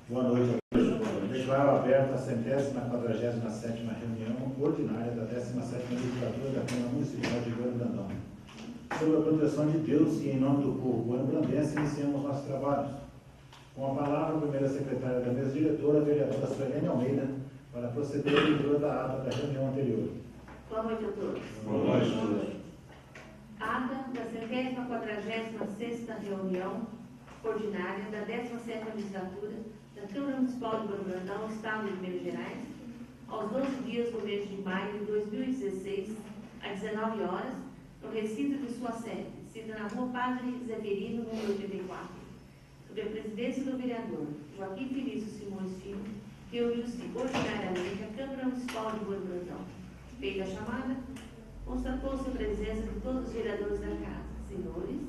Boa noite a todos. Declaro aberta a 147ª reunião ordinária da 17ª legislatura da Câmara Municipal de Bueno Brandão. Sob a proteção de Deus e em nome do povo bueno-brandense, iniciamos nossos trabalhos. Com a palavra, a primeira secretária da mesa diretora, a vereadora Suelene Almeida, para proceder à leitura da ata da reunião anterior. Boa noite a todos. Boa noite a todos. Ata da 146ª reunião ordinária da 17ª legislatura da Câmara Municipal de Bueno Brandão, Estado de Minas Gerais, aos 12 dias do mês de maio de 2016, às 19 horas, no recinto de sua sede, situada na Rua Padre Zeferino, número 84, sob a presidência do vereador Joaquim Felício Simões Filho, reuniu-se ordinariamente a Câmara Municipal de Bueno Brandão. Feita a chamada, constatou-se a presença de todos os vereadores da Casa, senhores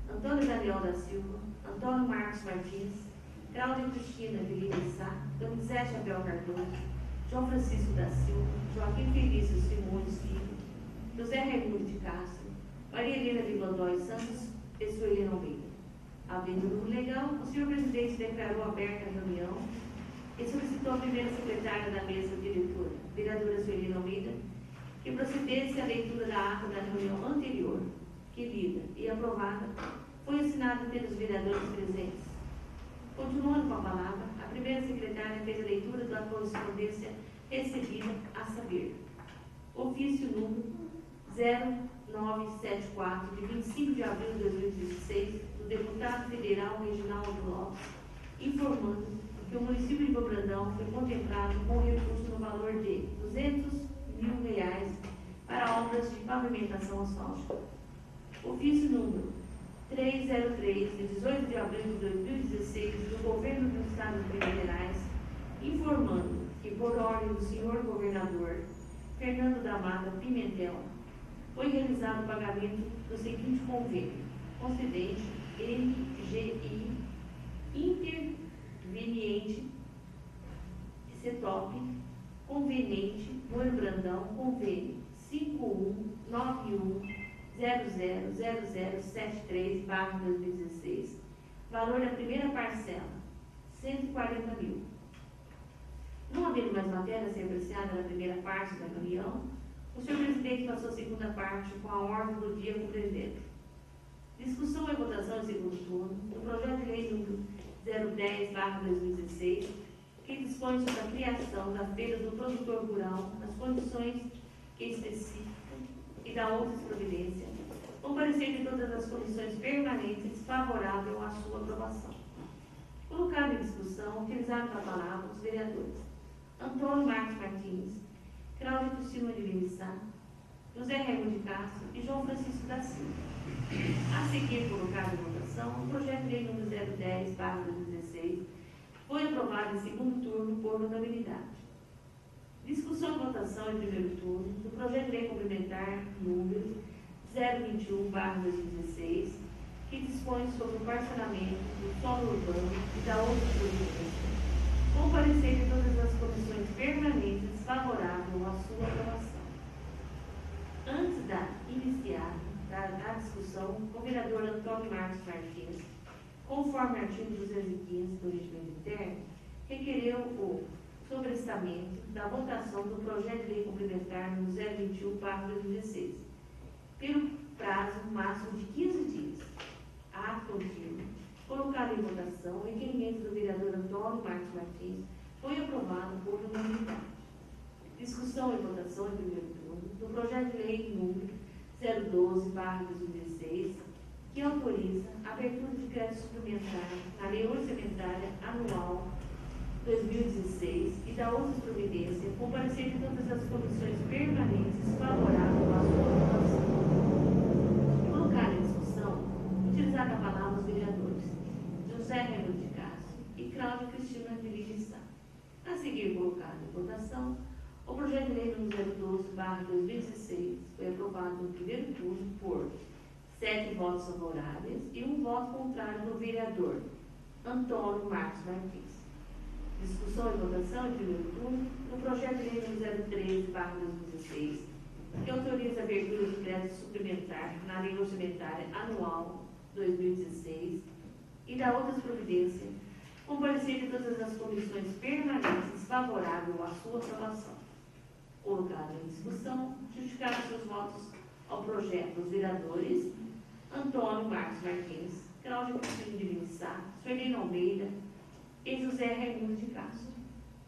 Antônio Daniel da Silva, Antônio Marcos Martins, Cláudia Cristina Vieira Sá, Donizete Abel Cardoso, João Francisco da Silva, Joaquim Felício Simões Filho, José Raimundo de Castro, Maria Helena de Godoy Santos e Suelene Almeida. Havendo número legal, o senhor presidente declarou aberta a reunião e solicitou à primeira secretária da mesa diretora, vereadora Suelene Almeida, que procedesse à leitura da ata da reunião anterior, que lida e aprovada foi assinada pelos vereadores presentes. Continuando com a palavra, a primeira secretária fez a leitura da correspondência recebida, a saber, ofício número 0974, de 25 de abril de 2016, do deputado federal Reginaldo Lopes, informando que o município de Bueno Brandão foi contemplado com recurso no valor de R$200 mil para obras de pavimentação asfáltica. Ofício número 303, de 18 de abril de 2016, do Governo do Estado de Minas Gerais, informando que, por ordem do senhor governador Fernando da Mata Pimentel, foi realizado o pagamento do seguinte convênio: concedente MGI Interveniente CETOP, conveniente Bueno Brandão, convênio 5191000073/2016, valor da primeira parcela, R$140 mil. Não havendo mais matéria a ser apreciada na primeira parte da reunião, o senhor presidente passou a segunda parte com a ordem do dia compreendendo: discussão e votação em segundo turno do projeto de lei número 010/2016, que dispõe sobre a criação da Feira do Produtor Rural nas condições que especificam e da outras providências, com parecer de todas as comissões permanentes favorável à sua aprovação. Colocado em discussão, utilizaram a palavra os vereadores Antônio Marcos Martins, Cláudia Cristina de Vieira Sá, José Raimundo de Castro e João Francisco da Silva. A seguir, colocado em votação, o projeto de lei número 010/2016 foi aprovado em segundo turno por unanimidade. Discussão e votação em primeiro turno do projeto de lei complementar número 021/2016, que dispõe sobre o parcelamento do solo urbano e da outra providência, com parecer de todas as comissões permanentes favorável à sua aprovação. Antes da iniciada da discussão, o vereador Antônio Marcos Martins, conforme artigo 215 do regimento interno, requereu o sobrestamento da votação do projeto de lei complementar no 021/2016, pelo prazo máximo de 15 dias. Ato contínuo, colocado em votação, o requerimento do vereador Antônio Marcos Martins foi aprovado por unanimidade. Discussão e votação em primeiro turno do projeto de lei número 012/2016, que autoriza a abertura de crédito suplementar na Lei Orçamentária Anual 2016 e da outras providências, com parecer de todas as comissões permanentes favorável à sua aprovação. Colocar em discussão, utilizar a palavra os vereadores José Raimundo de Castro e Cláudia Cristina Vieira Sá. A seguir, colocado em votação, o projeto de lei número 012/2016 foi aprovado no primeiro turno por 7 votos favoráveis e 1 voto contrário do vereador Antônio Marcos Martins. Discussão e votação em primeiro turno do projeto de lei número 013/2016, que autoriza a abertura de crédito suplementar na Lei Orçamentária Anual 2016 e da outras providências, com parecer de todas as comissões permanentes favorável à sua aprovação. Colocado em discussão, justificaram seus votos ao projeto os vereadores Antônio Marcos Martins, Cláudio Cristina de Vinissá, Suelino Almeida e José Raimundo de Castro.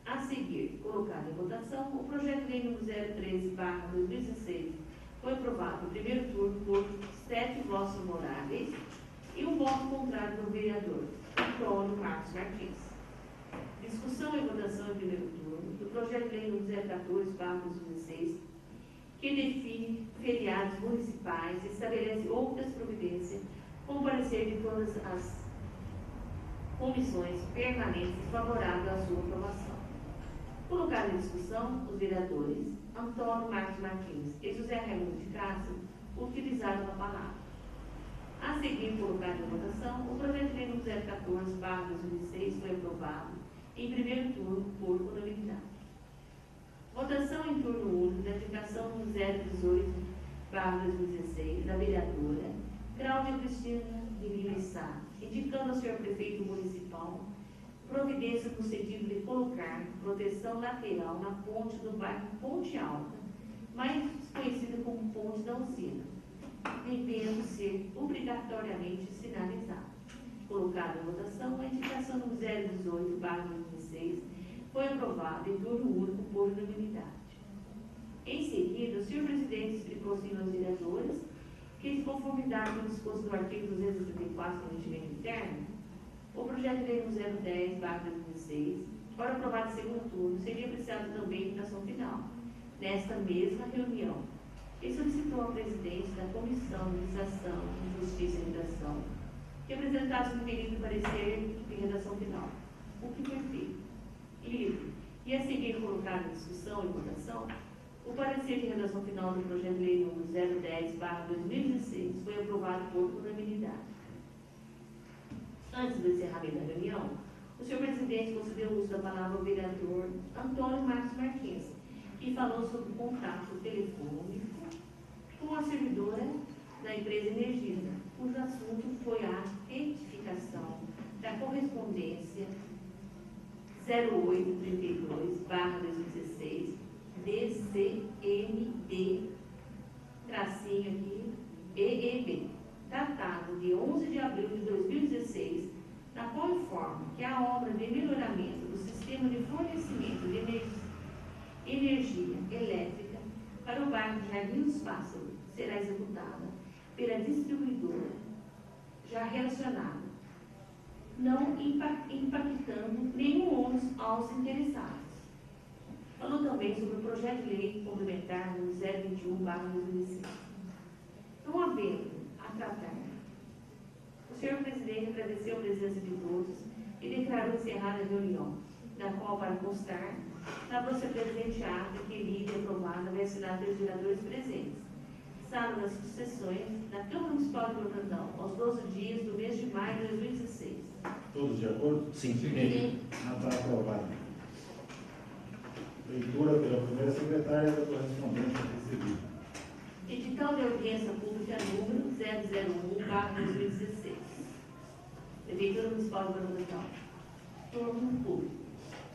A seguir, colocado em votação, o projeto de lei número 013/2016 foi aprovado no primeiro turno por 7 votos favoráveis e um voto contrário do vereador Antônio Marcos Martins. Discussão e votação em primeiro turno do projeto de lei número 014/2016, que define feriados municipais e estabelece outras providências com parecer de todas as comissões permanentes favorável à sua aprovação. Colocado em discussão, os vereadores Antônio Marcos Martins e José Raimundo de Castro utilizaram a palavra. A seguir, colocado em votação, o projeto de lei número 014/2016 foi aprovado em primeiro turno por unanimidade. Votação em turno único da indicação número 018/2016 da vereadora Cláudia Cristina de Vinissá, indicando ao senhor prefeito municipal providência no sentido de colocar proteção lateral na ponte do bairro Ponte Alta, mais conhecida como Ponte da Usina, devendo ser obrigatoriamente sinalizada. Colocada em votação, a indicação número 018/2016 foi aprovada em turno único por unanimidade. Em seguida, o senhor presidente explicou aos senhores vereadores que, de conformidade com o disposto do artigo 234 do regimento interno, o projeto de lei número 010/2016, ora aprovado em segundo turno, seria apreciado também em votação final, nesta mesma reunião, e solicitou ao presidente da Comissão de Administração, Justiça e Redação que apresentasse o referido parecer de redação final, o que foi feito. E a seguir colocado em discussão e votação, o parecer de redação final do projeto de lei número 010/2016 foi aprovado por unanimidade. Antes do encerramento da reunião, o senhor presidente concedeu o uso da palavra ao vereador Antônio Marcos Martins, que falou sobre o contato telefônico com a servidora da empresa Energisa, cujo assunto foi a retificação da correspondência 0832/2016 DCMD, tracinho aqui, EEB, datado de 11 de abril de 2016, na qual informa que a obra de melhoramento do sistema de fornecimento de energia elétrica para o bairro de Jardim dos Pássaros será executada pela distribuidora já relacionada, não impactando nenhum ônus aos interessados. Falou também sobre o projeto de lei complementar no 021/2016. Não havendo a tratar, o senhor presidente agradeceu a presença de todos e declarou encerrada a reunião, na qual, para constar, elaborou-se a presente ata que lida e aprovada vai assinar pelos vereadores presentes. Sala das sucessões da Câmara Municipal de Brandão, aos 12 dias do mês de maio de 2016. Todos de acordo? Sim. Está aprovado. Leitura pela primeira secretária da correspondência recebida. Edital de audiência pública número 001/2016. Prefeitura Municipal de Brandão. Turno público.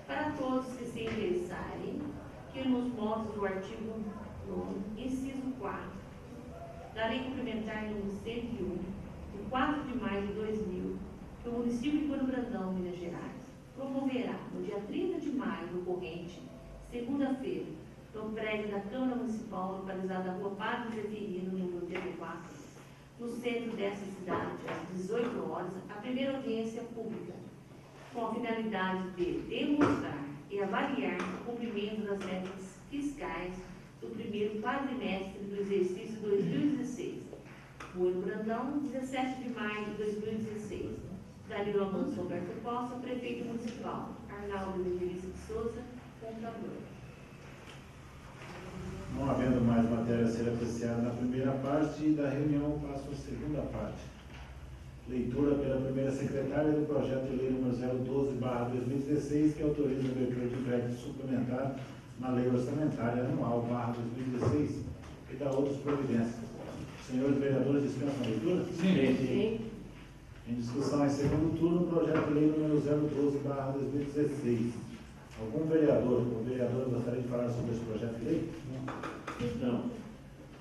Para todos que se interessarem, que nos moldes do artigo 9, inciso 4, da Lei Complementar número 101, de 4 de maio de 2000, que o município de Brandão, Minas Gerais, promoverá no dia 30 de maio do corrente, segunda-feira, no prédio da Câmara Municipal, localizado na Rua Padre Zeferino, número 84, no centro dessa cidade, às 18 horas, a primeira audiência pública, com a finalidade de demonstrar e avaliar o cumprimento das metas fiscais do primeiro quadrimestre do exercício 2016. Rua Brandão, 17 de maio de 2016. Danilo Amanso Alberto Costa, prefeito municipal. Arnaldo Evangelista de Souza, contador. Não havendo mais matéria a ser apreciada na primeira parte da reunião, passo à segunda parte. Leitura pela primeira secretária do projeto de lei número 012/2016, que autoriza a abertura de crédito suplementar na lei orçamentária anual /2016 e da outras providências. Senhores vereadores, dispensam a leitura? Sim. Em discussão em segundo turno, projeto de lei número 012/2016. Algum vereador ou vereadora gostaria de falar sobre esse projeto de lei? Não.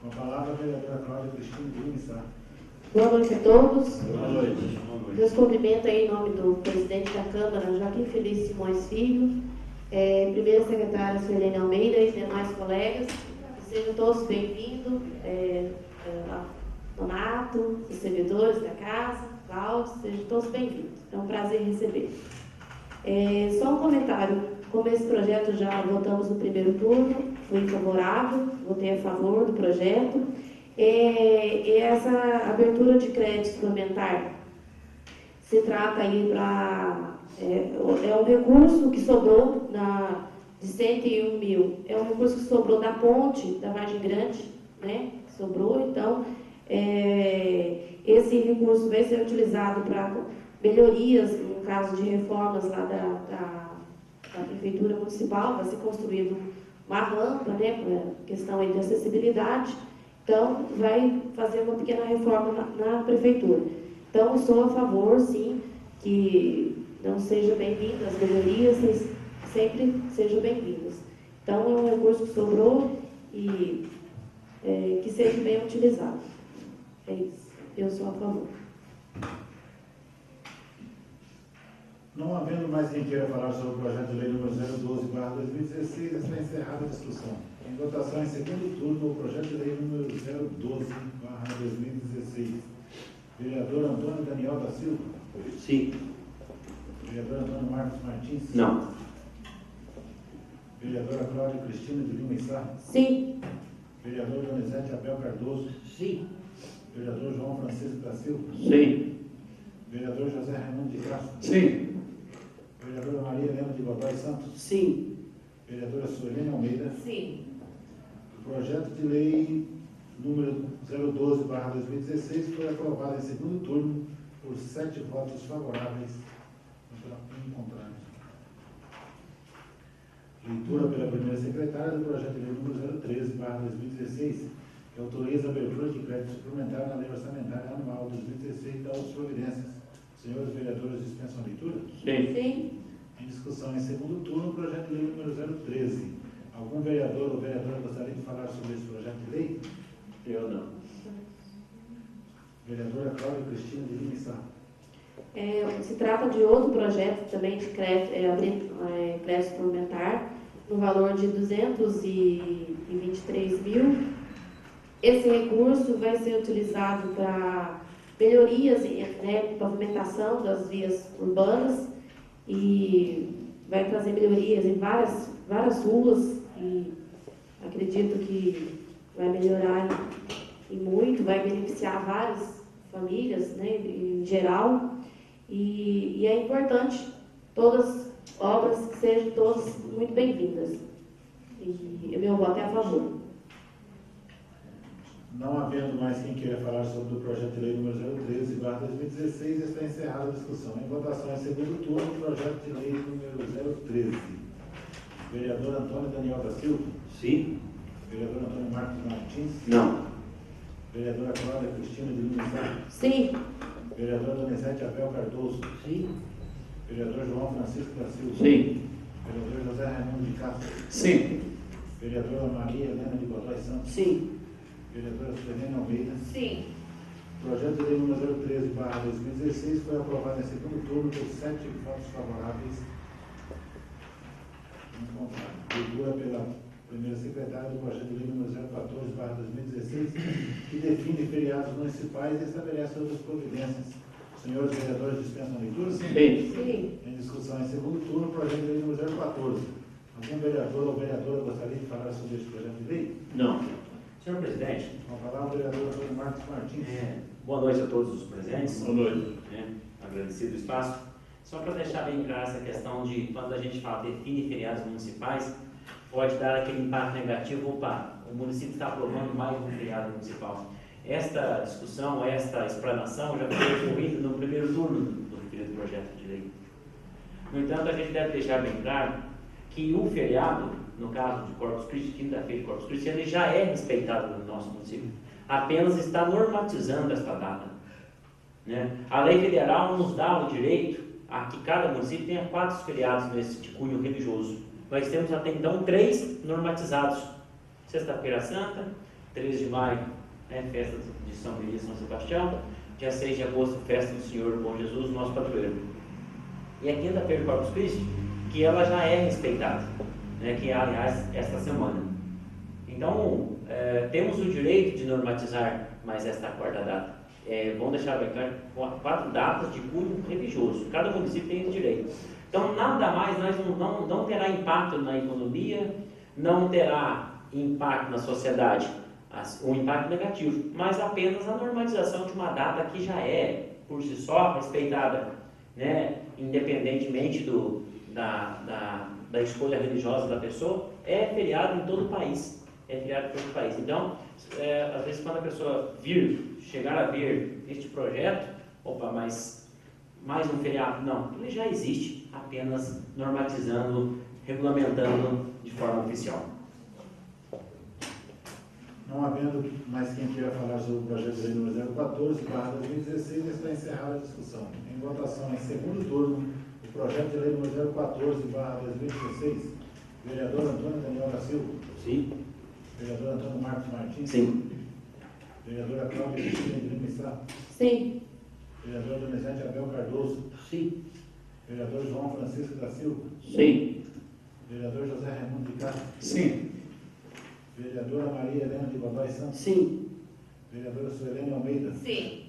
Com a palavra, a vereadora Cláudia Cristina de Lima Sá. Boa noite a todos. Boa noite. Meus cumprimentos aí em nome do presidente da Câmara, Joaquim Feliz Simões Filho, primeira secretária Suelene Almeida e demais colegas. Sejam todos bem-vindos, Donato, os servidores da casa, Cláudio, sejam todos bem-vindos. É um prazer receber. Só um comentário, como esse projeto já votamos no primeiro turno, fui favorável, votei a favor do projeto. E essa abertura de crédito suplementar se trata aí para... é um recurso que sobrou de 101 mil. É um recurso que sobrou da ponte da Vargem Grande, né? Sobrou, então, esse recurso vai ser utilizado para melhorias, no caso de reformas lá da Prefeitura Municipal, vai ser construído uma rampa, né? Por questão aí de acessibilidade. Então, vai fazer uma pequena reforma na Prefeitura. Então, estou a favor, sim, que não sejam bem-vindas as melhorias, sempre sejam bem-vindas. Então, é um recurso que sobrou e que seja bem utilizado. É isso. Eu sou a favor. Não havendo mais quem queira falar sobre o projeto de lei número 012/2016, está encerrada a discussão. Em votação em segundo turno, o projeto de lei número 012/2016. Vereador Antônio Daniel da Silva. Sim. Vereador Antônio Marcos Martins. Não. Vereadora Cláudia Cristina de Lima Sá. Sim. Vereador Donizete Abel Cardoso. Sim. Vereador João Francisco da Silva. Sim. Vereador José Raimundo de Castro. Sim. Vereadora Maria Helena de Godoy Santos. Sim. Vereadora Suelene Almeida. Sim. O projeto de lei número 012/2016 foi aprovado em segundo turno por 7 votos favoráveis contra 1 contrário. Leitura pela primeira secretária do projeto de lei número 013/2016, que autoriza a abertura de crédito suplementar na lei orçamentária anual 2016 e dá as providências. Senhores vereadores, dispensam a leitura? Sim. Sim. Em discussão em segundo turno, o projeto de lei número 013. Algum vereador ou vereadora gostaria de falar sobre esse projeto de lei? Eu não. Vereadora Cláudia Cristina de Lima Sá. Se trata de outro projeto também de crédito suplementar, no valor de 223 mil. Esse recurso vai ser utilizado para melhorias, né, pavimentação das vias urbanas e vai trazer melhorias em várias ruas e acredito que vai melhorar e muito, vai beneficiar várias famílias, né, em geral. E é importante todas obras que sejam todas muito bem-vindas. E o meu voto é a favor. Não havendo mais quem queira falar sobre o projeto de lei número 013/2016, está encerrada a discussão. Em votação em segundo turno, o projeto de lei número 013. Vereador Antônio Daniel da Silva. Sim. Vereador Antônio Marcos Martins. Não. Vereadora Cláudia Cristina de Lima Sá. Sim. Vereador Donizete Abel Cardoso. Sim. Vereador João Francisco da Silva. Sim. Vereador José Raimundo de Castro. Sim. Vereadora Maria Helena de Godoy Santos. Sim. Vereadora Suelene Almeida. Sim. O projeto de lei número 013/2016 foi aprovado em segundo turno por 7 votos favoráveis. Leitura pela primeira secretária do projeto de lei número 014/2016, que define feriados municipais e estabelece outras providências. Senhores vereadores, dispensam a leitura? Sim. Sim. Em discussão em segundo turno, o projeto de lei número 014. Algum vereador ou vereadora gostaria de falar sobre este projeto de lei? Não. Senhor presidente, Com a palavra, o vereador Antônio Marcos Martins. Boa noite a todos os presentes. Boa noite. Agradecido o espaço. Só para deixar bem clara essa questão de quando a gente fala define feriados municipais, pode dar aquele impacto negativo, opa, o município está aprovando mais um feriado municipal. Esta discussão, esta explanação já foi ocorrida no primeiro turno do referido projeto de lei. No entanto, a gente deve deixar bem claro que o feriado, no caso de Corpus Christi, quinta-feira de Corpus Christi, ele já é respeitado no nosso município. Apenas está normatizando esta data. né? A lei federal nos dá o direito a que cada município tenha 4 feriados nesse de cunho religioso. Nós temos até então 3 normatizados. Sexta-feira Santa, 13 de maio, né, festa de São Luís e São Sebastião, dia 6 de agosto, festa do Senhor Bom Jesus, nosso padroeiro. E a quinta-feira do Corpus Christi, que ela já é respeitada, né, que é, aliás, esta semana. Então, temos o direito de normatizar mais esta quarta data. Vamos deixar bem claro, 4 datas de cunho religioso. Cada município tem esse direito. Então, nada mais, nós não terá impacto na economia, não terá impacto na sociedade, um impacto negativo, mas apenas a normalização de uma data que já é, por si só, respeitada, né, independentemente da escolha religiosa da pessoa, é feriado em todo o país. Então, às vezes, quando a pessoa chegar a ver este projeto, mas mais um feriado, não, ele já existe, apenas normatizando, regulamentando de forma oficial. Não havendo mais quem queira falar sobre o projeto de lei número 014/2016, está encerrada a discussão. Em votação, em segundo turno, o projeto de lei número 014/2016, vereador Antônio Daniel da Silva. Sim. Vereador Antônio Marcos Martins. Sim. Vereadora Cláudia Cristina de Lima Sá. Sim. Vereador Donizete Abel Cardoso. Sim. Vereador João Francisco da Silva. Sim. Vereador José Raimundo de Castro. Sim. Vereadora Maria Helena de Godoy Santos. Sim. Vereadora Suelene Almeida. Sim.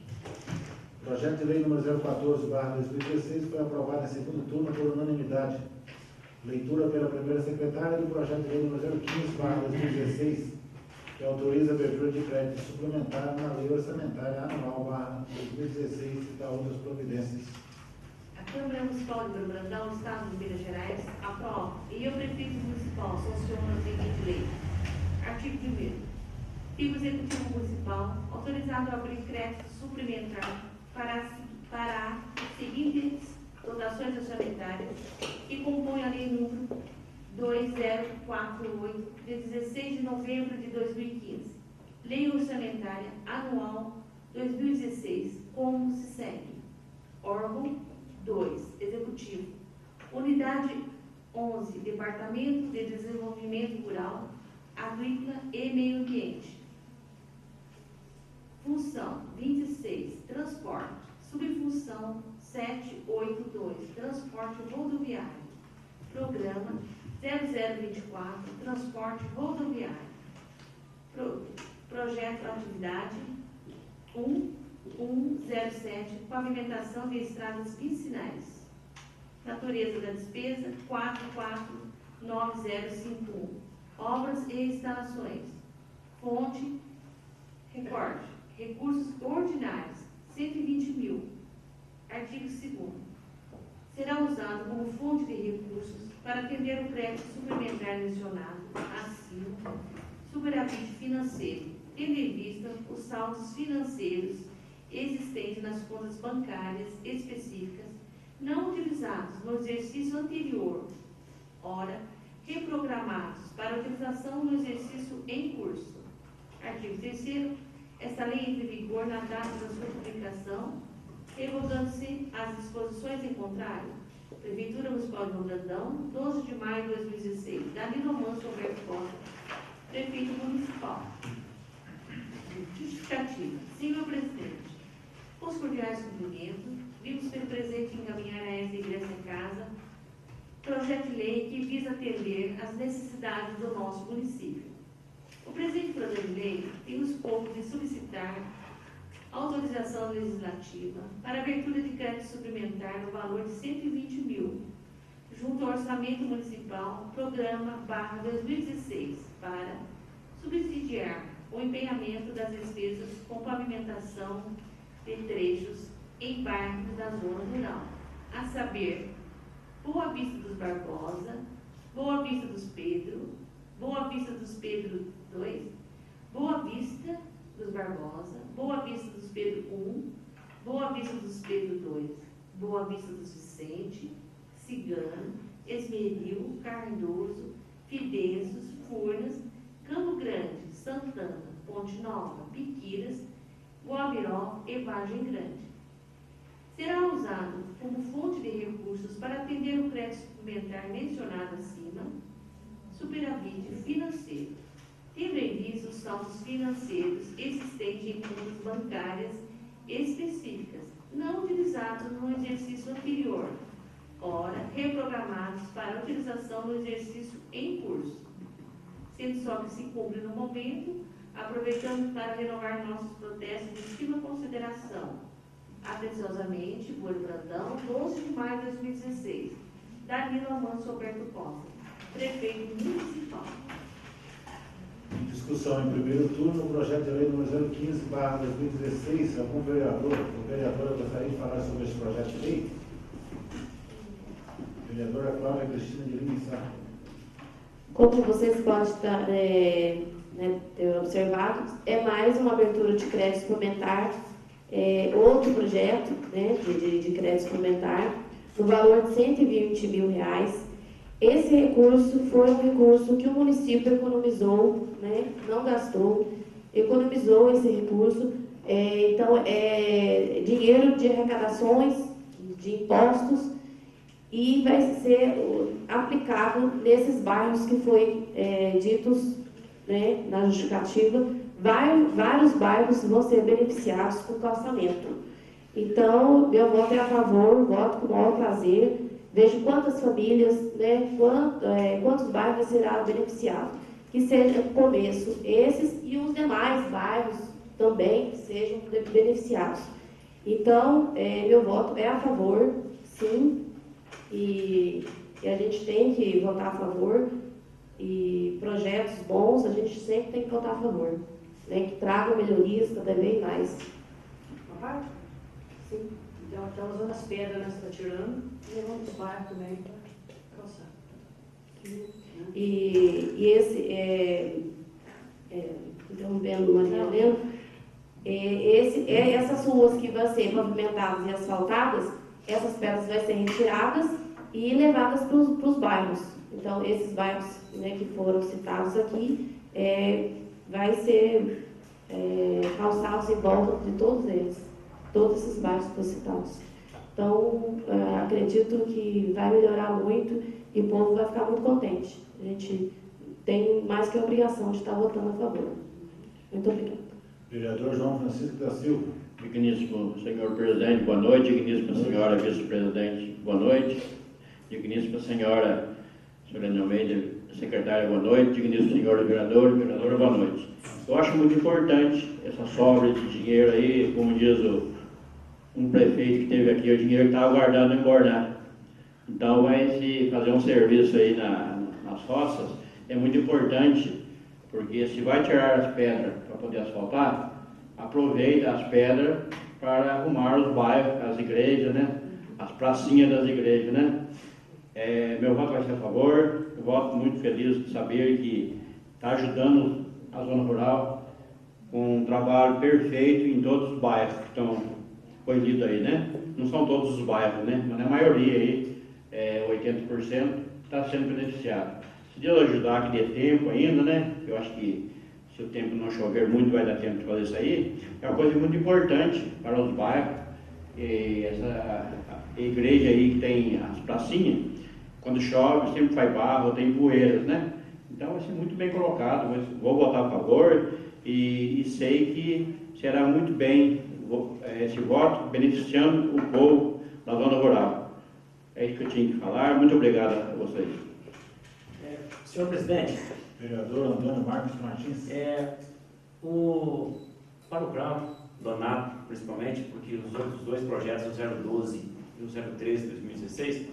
Projeto de lei número 014/2016 foi aprovado em segundo turno por unanimidade. Leitura pela primeira secretária do projeto de lei número 015/2016, que autoriza a abertura de crédito suplementar na lei orçamentária anual 2016 e da outras providências. A Câmara Municipal de Brandão, Estado de Minas Gerais, aprova e o Prefeito Municipal sanciona a seguinte lei. Artigo 1º. Fica o Executivo Municipal autorizado a abrir crédito suplementar para as seguintes dotações orçamentárias que compõem a Lei número 2048, de 16 de novembro de 2015. Lei Orçamentária Anual 2016, como se segue. Órgão 2, Executivo. Unidade 11, Departamento de Desenvolvimento Rural, Agrícola e Meio Ambiente. Função 26, Transporte. Subfunção 782, Transporte Rodoviário. Programa 0024, Transporte Rodoviário. Projeto Atividade 1107, Pavimentação de Estradas Vicinais. Natureza da despesa 449051. Obras e instalações. Fonte, recorte, recursos ordinários, 120 mil. Artigo 2º. Será usado como fonte de recursos para atender o crédito suplementar mencionado acima, superávit financeiro, tendo em vista os saldos financeiros existentes nas contas bancárias específicas não utilizados no exercício anterior, ora, reprogramados para utilização no exercício em curso. Artigo 3º. Esta lei entra em vigor na data da sua publicação, revogando-se as disposições em contrário. Prefeitura Municipal de Brandão, 12 de maio de 2016. Danilo Manso Alberto Costa, Prefeito Municipal. Justificativa. Senhor Presidente, com os cordiais cumprimentos, vimos pelo presente encaminhar a esta igreja em casa projeto de lei que visa atender às necessidades do nosso município. O presente projeto de lei tem o escopo de solicitar autorização legislativa para abertura de crédito suplementar no valor de 120 mil, junto ao Orçamento Municipal, Programa /2016, para subsidiar o empenhamento das despesas com pavimentação de trechos em bairros da zona rural, a saber, Boa Vista dos Barbosa, Boa Vista dos Pedro, Boa Vista dos Pedro 2, Boa Vista dos Barbosa, Boa Vista dos Pedro 1, Boa Vista dos Pedro 2, Boa Vista dos Vicente, Cigano, Esmeril, Cardoso, Fidenços, Furnas, Campo Grande, Santana, Ponte Nova, Piquiras, Guabiró e Vargem Grande. será usado como fonte de recursos para atender o crédito suplementar mencionado acima, superávit financeiro, tendo em vista os saldos financeiros existentes em contas bancárias específicas, não utilizados no exercício anterior, ora reprogramados para utilização no exercício em curso, sendo só que se cumpre no momento, aproveitamos para renovar nossos protestos de estima consideração. Atenciosamente, Boiro Brandão, 12 de maio de 2016. Danilo Amanso Alberto Costa, prefeito municipal. Discussão em primeiro turno, o projeto de lei número 015/2016. Algum vereador ou vereadora gostaria de falar sobre esse projeto de lei? Vereadora Cláudia Cristina de Lima Sá. Como vocês podem estar, ter observado, é mais uma abertura de crédito suplementar, outro projeto, né, de crédito suplementar, no valor de R$120 mil. Esse recurso foi um recurso que o município economizou, né, não gastou, economizou esse recurso. Então, é dinheiro de arrecadações, de impostos, e vai ser aplicado nesses bairros que foi ditos, né, na justificativa. Vários bairros vão ser beneficiados com o calçamento. Então, meu voto é a favor, voto com o maior prazer. Vejo quantas famílias, né, quantos bairros serão beneficiados. Que seja no começo esses e os demais bairros também sejam beneficiados. Então, meu voto é a favor, sim, e a gente tem que votar a favor. E projetos bons a gente sempre tem que votar a favor, né, que tragam melhorias cada vez mais. Uma parte? Sim. Então, estamos usando as pedras, né? Você está tirando, e levando os barcos também para calçar. E esse, interrompendo, Maria Helena, essas ruas que vão ser pavimentadas e asfaltadas, essas pedras vão ser retiradas e levadas para os bairros. Então, esses bairros, né, que foram citados aqui, vai ser calçados em volta de todos eles, todos esses bairros que foram citados. Então, acredito que vai melhorar muito e o povo vai ficar muito contente. A gente tem mais que a obrigação de estar votando a favor. Muito obrigada. Vereador João Francisco da Silva. Digníssimo senhor presidente, boa noite. Digníssima senhora vice-presidente, boa noite. Digníssima senhora Sorene Almeida, secretária, boa noite. Digníssimo senhor vereador, vereadora, boa noite. Eu acho muito importante essa sobra de dinheiro aí, como diz um prefeito que teve aqui, o dinheiro que estava guardado no engordar. Então vai se fazer um serviço aí nas roças, é muito importante, porque se vai tirar as pedras para poder asfaltar, aproveita as pedras para arrumar os bairros, as igrejas, né? As pracinhas das igrejas, né? Meu voto vai ser a favor. Eu voto muito feliz de saber que está ajudando a zona rural com um trabalho perfeito em todos os bairros que estão coibidos aí, né? Não são todos os bairros, né? Mas a maioria aí, 80%, está sendo beneficiado. Se Deus ajudar, que dê tempo ainda, né? Eu acho que se o tempo não chover muito, vai dar tempo de fazer isso aí. É uma coisa muito importante para os bairros. E essa igreja aí que tem as pracinhas, quando chove, sempre faz barro, tem poeiras, né? Então vai ser muito bem colocado. Vou votar a favor e sei que será muito bem esse voto, beneficiando o povo da zona rural. É isso que eu tinha que falar. Muito obrigado a vocês. Senhor presidente, Vereador Antônio Marcos Martins. Para o Bravo, Donato, principalmente, porque os outros dois projetos, o 012 e o 013 de 2016,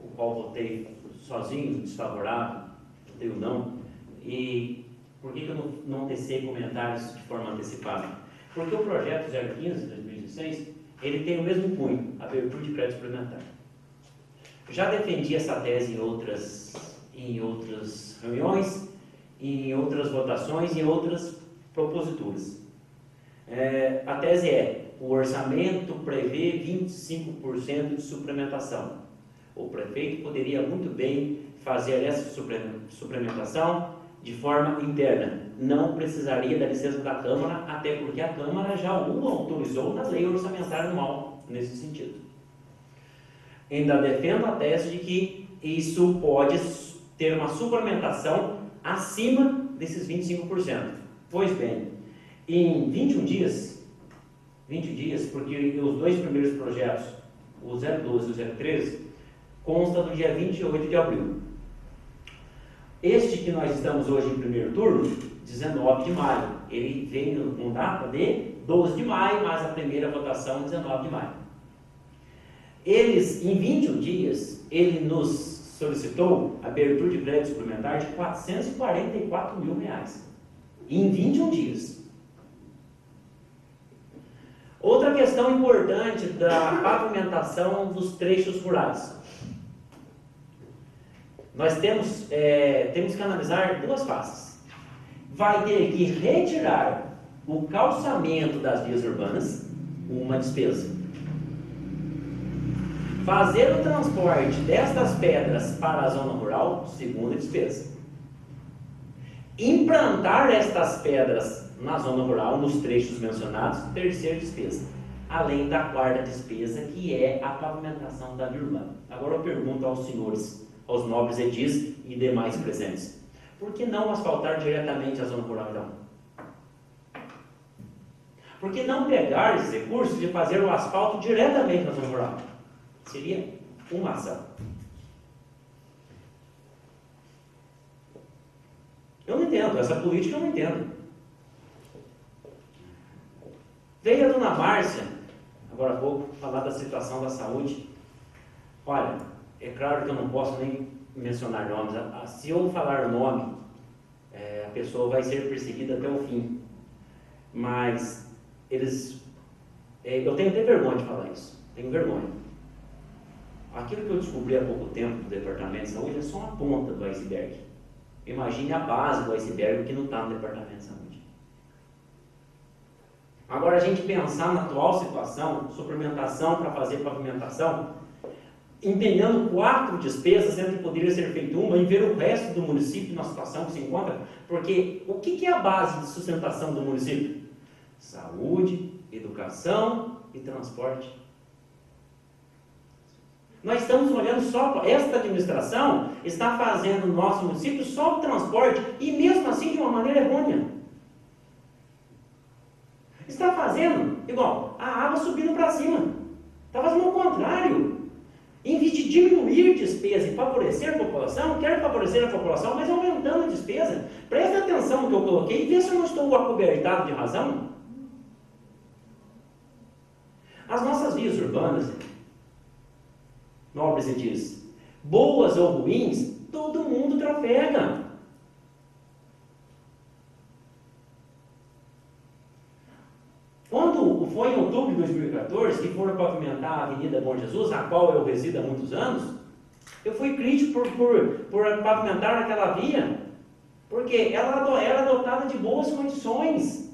o qual votei sozinho, desfavorável, votei o não. E por que eu não tecei comentários de forma antecipada? Porque o projeto 015 de 2016, ele tem o mesmo cunho, abertura de crédito suplementar. Já defendi essa tese em outras reuniões, em outras votações e em outras proposituras. A tese o orçamento prevê 25% de suplementação. O prefeito poderia muito bem fazer essa suplementação de forma interna. Não precisaria da licença da Câmara, até porque a Câmara já o autorizou na lei orçamentária anual, nesse sentido. Ainda defendo a tese de que isso pode ter uma suplementação acima desses 25%. Pois bem, em 20 dias, porque os dois primeiros projetos, o 012 e o 013, consta do dia 28 de abril. Este que nós estamos hoje em primeiro turno, 19 de maio, ele veio com data de 12 de maio, mas a primeira votação 19 de maio. Eles, em 21 dias, ele nos solicitou abertura de crédito suplementar de R$ 444 mil. Em 21 dias. Outra questão importante da pavimentação dos trechos rurais. Nós temos que analisar duas faces. Vai ter que retirar o calçamento das vias urbanas, uma despesa. Fazer o transporte destas pedras para a zona rural, segunda despesa. Implantar estas pedras na zona rural, nos trechos mencionados, terceira despesa. Além da quarta despesa, que é a pavimentação da via urbana. Agora eu pergunto aos senhores, aos nobres edis e demais presentes: por que não asfaltar diretamente a zona rural, então? Por que não pegar esses recursos e fazer o asfalto diretamente na zona rural? Seria uma ação. Eu não entendo, essa política eu não entendo. Veio a dona Márcia, agora há pouco, falar da situação da saúde. Olha, é claro que eu não posso nem mencionar nomes. Se eu falar o nome, a pessoa vai ser perseguida até o fim. Mas eu tenho até vergonha de falar isso. Tenho vergonha. Aquilo que eu descobri há pouco tempo do Departamento de Saúde é só uma ponta do iceberg. Imagine a base do iceberg que não está no Departamento de Saúde. Agora, a gente pensar na atual situação, suplementação para fazer pavimentação, empenhando 4 despesas, sendo que poderia ser feito uma, e ver o resto do município na situação que se encontra, porque o que é a base de sustentação do município? Saúde, educação e transporte. Nós estamos olhando só, esta administração está fazendo no nosso município só o transporte, e mesmo assim de uma maneira errônea. Está fazendo igual, a água subindo para cima. Está fazendo o contrário. Em vez de diminuir despesa e favorecer a população, quer favorecer a população, mas aumentando a despesa. Preste atenção no que eu coloquei e vê se eu não estou acobertado de razão. As nossas vias urbanas, nobres edis, boas ou ruins, todo mundo trafega. Quando foi em outubro de 2014 que foram pavimentar a Avenida Bom Jesus, a qual eu resido há muitos anos, eu fui crítico por pavimentar aquela via, porque ela era dotada de boas condições.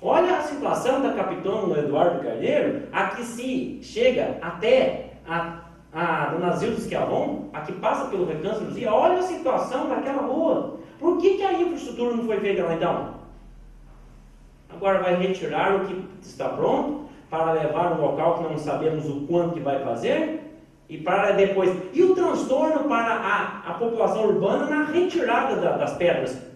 Olha a situação da Capitão Eduardo Carneiro, a que se chega até a Dona Zilda Schiavon, a que passa pelo Recanto de Luzia. Olha a situação daquela rua. Por que a infraestrutura não foi feita lá então? Agora vai retirar o que está pronto para levar um local que não sabemos o quanto que vai fazer e para depois. E o transtorno para a população urbana na retirada das pedras?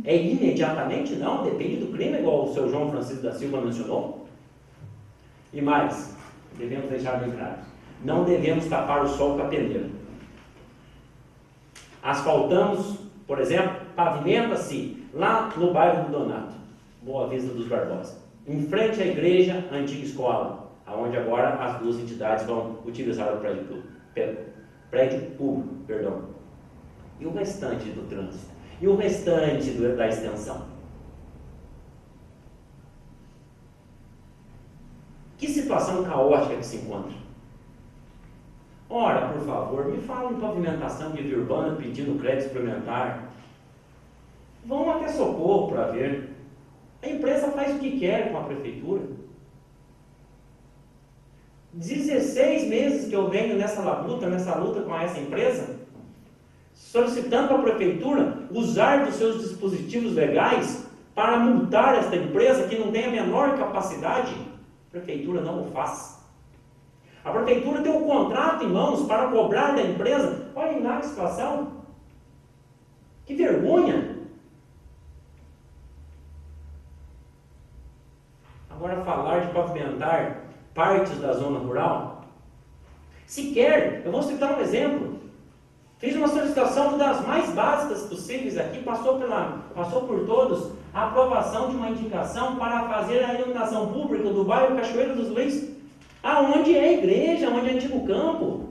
É imediatamente? Não, depende do crime, igual o seu João Francisco da Silva mencionou. E mais, devemos deixar bem claro: não devemos tapar o sol com a peneira. Asfaltamos, por exemplo, pavimenta-se lá no bairro do Donato, Boa Vista dos Barbosa, em frente à igreja, antiga escola, onde agora as duas entidades vão utilizar o prédio público. E o restante do trânsito? E o restante da extensão? Que situação caótica que se encontra? Ora, por favor, me fala em pavimentação de via urbana pedindo crédito suplementar. Vão até Socorro para ver. A empresa faz o que quer com a prefeitura. 16 meses que eu venho nessa luta com essa empresa, solicitando à prefeitura usar dos seus dispositivos legais para multar esta empresa que não tem a menor capacidade. A prefeitura não o faz. A prefeitura tem um contrato em mãos para cobrar da empresa. Olhem lá a situação. Que vergonha! Agora falar de pavimentar partes da zona rural. Sequer, eu vou citar um exemplo. Fiz uma solicitação das mais básicas possíveis aqui, passou por todos, a aprovação de uma indicação para fazer a iluminação pública do bairro Cachoeira dos Luís, aonde é a igreja, onde é antigo campo.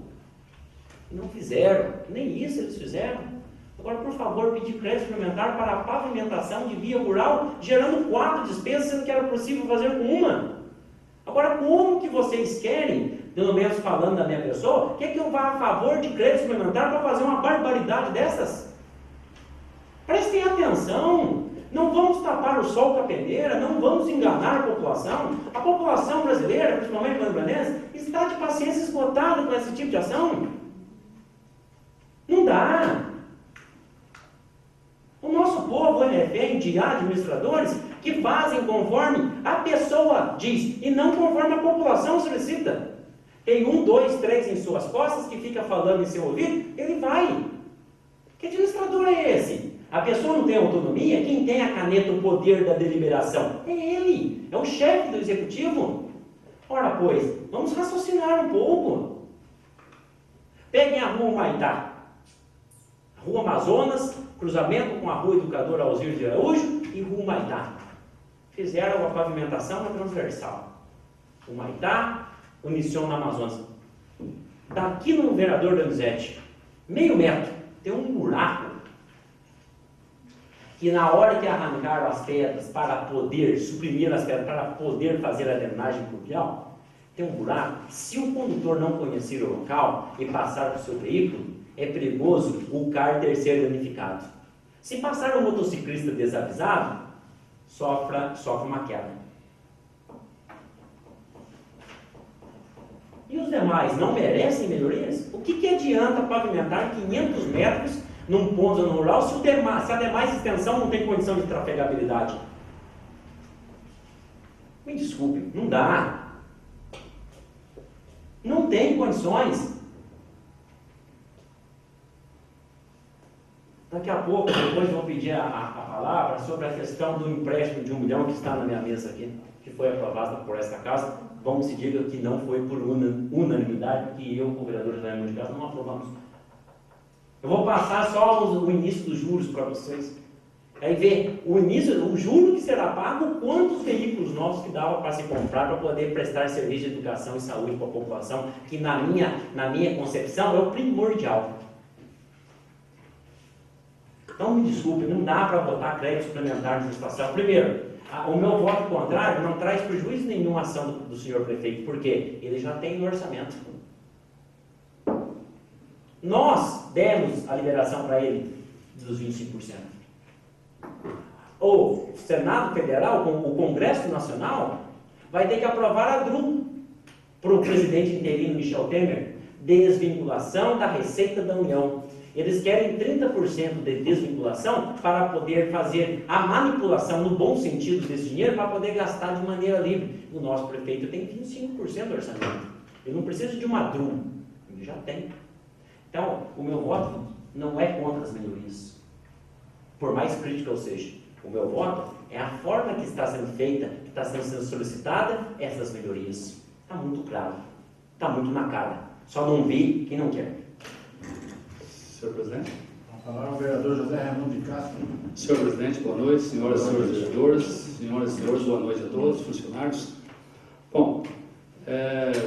Não fizeram, nem isso eles fizeram. Agora, por favor, pedir crédito suplementar para a pavimentação de via rural, gerando 4 despesas, sendo que era possível fazer com uma. Agora, como que vocês querem, pelo menos falando da minha pessoa, quer que eu vá a favor de crédito suplementar para fazer uma barbaridade dessas? Prestem atenção, não vamos tapar o sol com a peneira, não vamos enganar a população. A população brasileira, principalmente rio-grandense, está de paciência esgotada com esse tipo de ação. Não dá. O nosso povo é refém de administradores que fazem conforme a pessoa diz e não conforme a população solicita. Tem 1, 2, 3 em suas costas que fica falando em seu ouvido, ele vai. Que administrador é esse? A pessoa não tem autonomia? Quem tem a caneta, o poder da deliberação? É ele, é o chefe do executivo. Ora, pois, vamos raciocinar um pouco. Peguem a Rua Humaitá, Rua Amazonas, cruzamento com a Rua Educador Alzir de Araújo e Rua Humaitá. Fizeram a pavimentação na transversal. Humaitá, Unicion na Amazonas. Daqui no Vereador Donizete, meio metro, tem um buraco que na hora que arrancaram as pedras para poder suprimir as pedras, para poder fazer a drenagem pluvial, tem um buraco. Se o condutor não conhecer o local e passar para o seu veículo, é perigoso o cárter ser danificado. Se passar um motociclista desavisado, sofre uma queda. E os demais não merecem melhorias? O que adianta pavimentar 500 metros num ponto rural se a demais extensão não tem condição de trafegabilidade? Me desculpe, não dá. Não tem condições. Daqui a pouco, depois vou pedir a palavra sobre a questão do empréstimo de 1 milhão que está na minha mesa aqui, que foi aprovado por esta casa. Vamos se diga que não foi por unanimidade, que eu, como vereador de Raimundo de Castro, não aprovamos. Eu vou passar só o início dos juros para vocês. Aí ver o início, o juro que será pago, quantos veículos novos que dava para se comprar para poder prestar serviço de educação e saúde para a população, que na minha concepção é o primordial. Então me desculpe, não dá para votar crédito suplementar de situação. Primeiro, o meu voto contrário não traz prejuízo nenhum à ação do senhor prefeito, porque ele já tem no orçamento. Nós demos a liberação para ele dos 25%. O Senado Federal, o Congresso Nacional, vai ter que aprovar a DRU para o presidente interino Michel Temer, desvinculação da receita da União. Eles querem 30% de desvinculação para poder fazer a manipulação, no bom sentido desse dinheiro, para poder gastar de maneira livre. O nosso prefeito tem 25% do orçamento. Ele não precisa de uma DRU, ele já tem. Então, o meu voto não é contra as melhorias, por mais crítica eu seja. O meu voto é a forma que está sendo feita, que está sendo solicitada essas melhorias. Está muito claro, está muito na cara. Só não vi quem não quer. Senhor Presidente. A palavra ao vereador José Raimundo de Castro. Senhor Presidente, boa noite. Senhoras e senhores vereadores, senhoras e senhores, boa noite a todos, funcionários. Bom,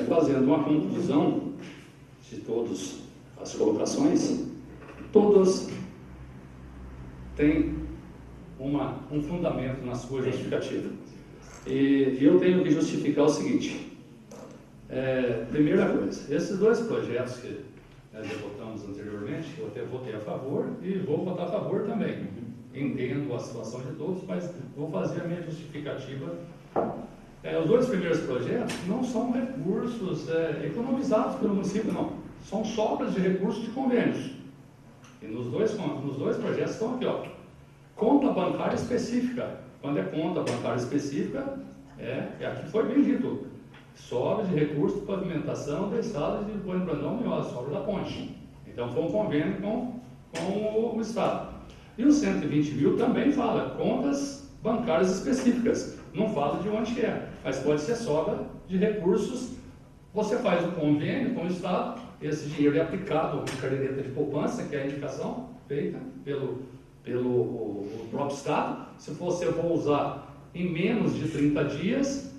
fazendo uma conclusão de todas as colocações, todas têm um fundamento na sua justificativa. E eu tenho que justificar o seguinte. Primeira coisa, esses 2 projetos que nós já votamos anteriormente, eu até votei a favor e vou votar a favor também. Entendo a situação de todos, mas vou fazer a minha justificativa. Os 2 primeiros projetos não são recursos economizados pelo município, não. São sobras de recursos de convênios. E nos dois projetos estão aqui, ó. Conta bancária específica. Quando é conta bancária específica, aqui foi bem dito. Sobra de recursos de pavimentação da estrada de Bueno Brandão Munhoz, sobra da ponte. Então foi um convênio com o Estado. E o 120 mil também fala contas bancárias específicas, não fala de onde é, mas pode ser sobra de recursos. Você faz um convênio com o Estado, esse dinheiro é aplicado em caderneta de poupança, que é a indicação feita pelo próprio Estado. Se você for usar em menos de 30 dias,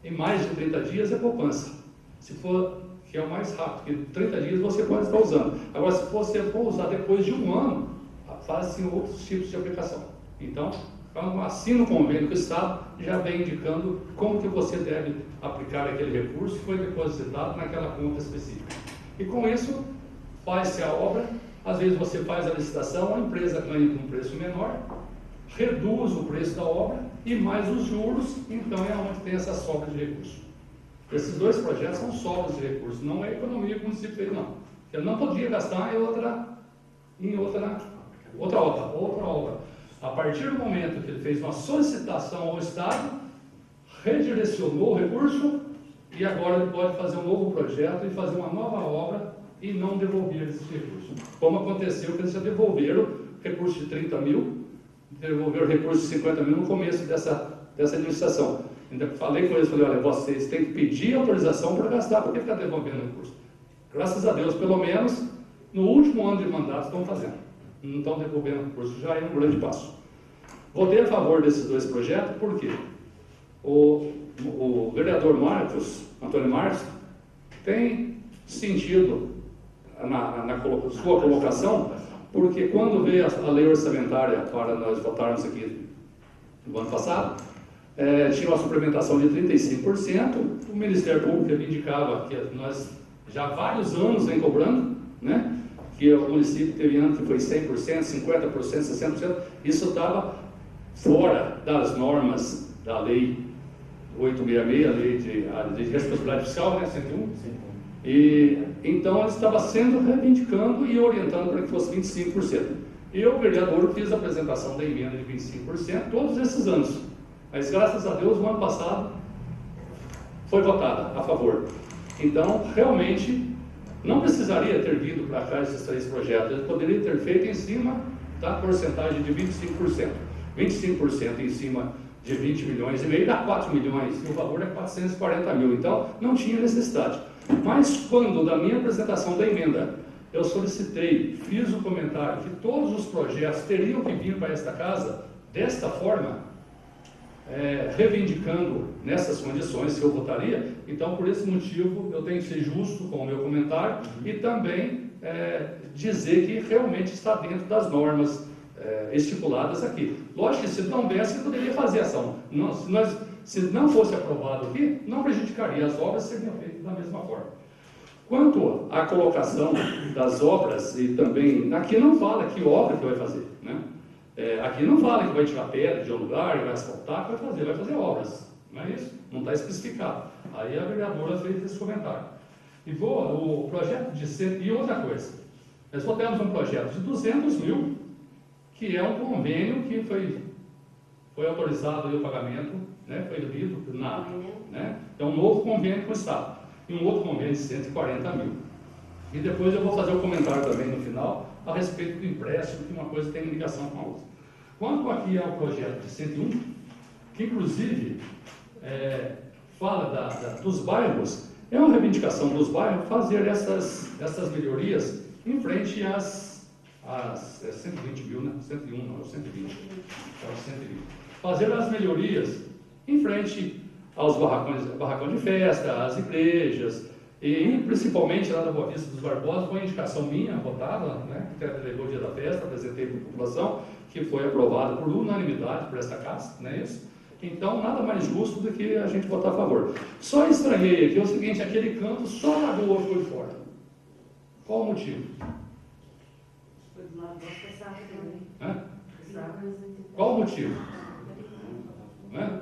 em mais de 30 dias é poupança. Se for, que é o mais rápido, porque 30 dias você pode estar usando. Agora, se você for usar depois de um ano, faz-se outros tipos de aplicação. Então, quando assina o convênio com o Estado, já vem indicando como que você deve aplicar aquele recurso que foi depositado naquela conta específica. E com isso, faz-se a obra, às vezes você faz a licitação, a empresa ganha com um preço menor, reduz o preço da obra e mais os juros, então é onde tem essa sobra de recursos. Esses dois projetos são sobras de recursos, não é economia que o município fez, não. Ele não podia gastar em outra obra. A partir do momento que ele fez uma solicitação ao Estado, redirecionou o recurso e agora ele pode fazer um novo projeto e fazer uma nova obra e não devolver esses recursos. Como aconteceu que eles já devolveram recurso de 30 mil, devolveram recurso de 50 mil no começo dessa administração. Ainda falei com eles, falei, olha, vocês têm que pedir autorização para gastar, porque ficar devolvendo recurso. Graças a Deus, pelo menos, no último ano de mandato estão fazendo. Não estão devolvendo recurso, já é um grande passo. Votei a favor desses dois projetos, por quê? O vereador Antônio Marcos, tem sentido na sua colocação, porque quando veio a lei orçamentária para nós votarmos aqui no ano passado, tinha uma suplementação de 35%, o Ministério Público indicava que nós já há vários anos vem cobrando, né? Que o município teve ano que foi 100%, 50%, 60%, isso estava fora das normas da lei 866, a lei de responsabilidade fiscal, né, 101. E então ele estava sendo reivindicando e orientando para que fosse 25%. Eu, vereador, fiz a apresentação da emenda de 25% todos esses anos. Mas graças a Deus, no ano passado, foi votada a favor. Então, realmente, não precisaria ter vindo para cá esses três projetos. Ele poderia ter feito em cima da porcentagem de 25%. 25% em cima de 20 milhões e meio dá 4 milhões. E o valor é 440 mil. Então, não tinha necessidade. Mas quando, da minha apresentação da emenda, eu solicitei, fiz o comentário que todos os projetos teriam que vir para esta casa desta forma, reivindicando nessas condições que eu votaria, então por esse motivo eu tenho que ser justo com o meu comentário e também dizer que realmente está dentro das normas estipuladas aqui. Lógico que se não desse, eu poderia fazer ação. Se não fosse aprovado aqui, não prejudicaria, as obras seriam feitas da mesma forma. Quanto à colocação das obras, e também, aqui não fala que obra que vai fazer, né? Aqui não fala que vai tirar pedra de um lugar, vai asfaltar, que vai fazer obras, não é isso? Não está especificado. Aí a vereadora fez esse comentário. O projeto de e outra coisa, nós votamos um projeto de 200 mil, que é um convênio que foi autorizado aí o pagamento, né? Foi lido né? É um novo convênio com o Estado, e um outro convênio de 140 mil. E depois eu vou fazer um comentário também no final, a respeito do empréstimo, que uma coisa tem ligação com a outra. Quanto aqui ao projeto de 101, que inclusive fala dos bairros, é uma reivindicação dos bairros fazer essas melhorias em frente às 120 mil, né? 101, não, é o 120. É o 120. Fazer as melhorias em frente aos barracões de festa, às igrejas, e principalmente lá na Boa Vista dos Barbosa, foi uma indicação minha, votada, né, que até levou o dia da festa, apresentei para a população, que foi aprovada por unanimidade por esta casa, não é isso? Então, nada mais justo do que a gente votar a favor. Só estranhei aqui o seguinte, aquele canto só na rua foi de fora. Qual o motivo? Foi do lado nosso, foi sábado também. Qual o motivo? Né?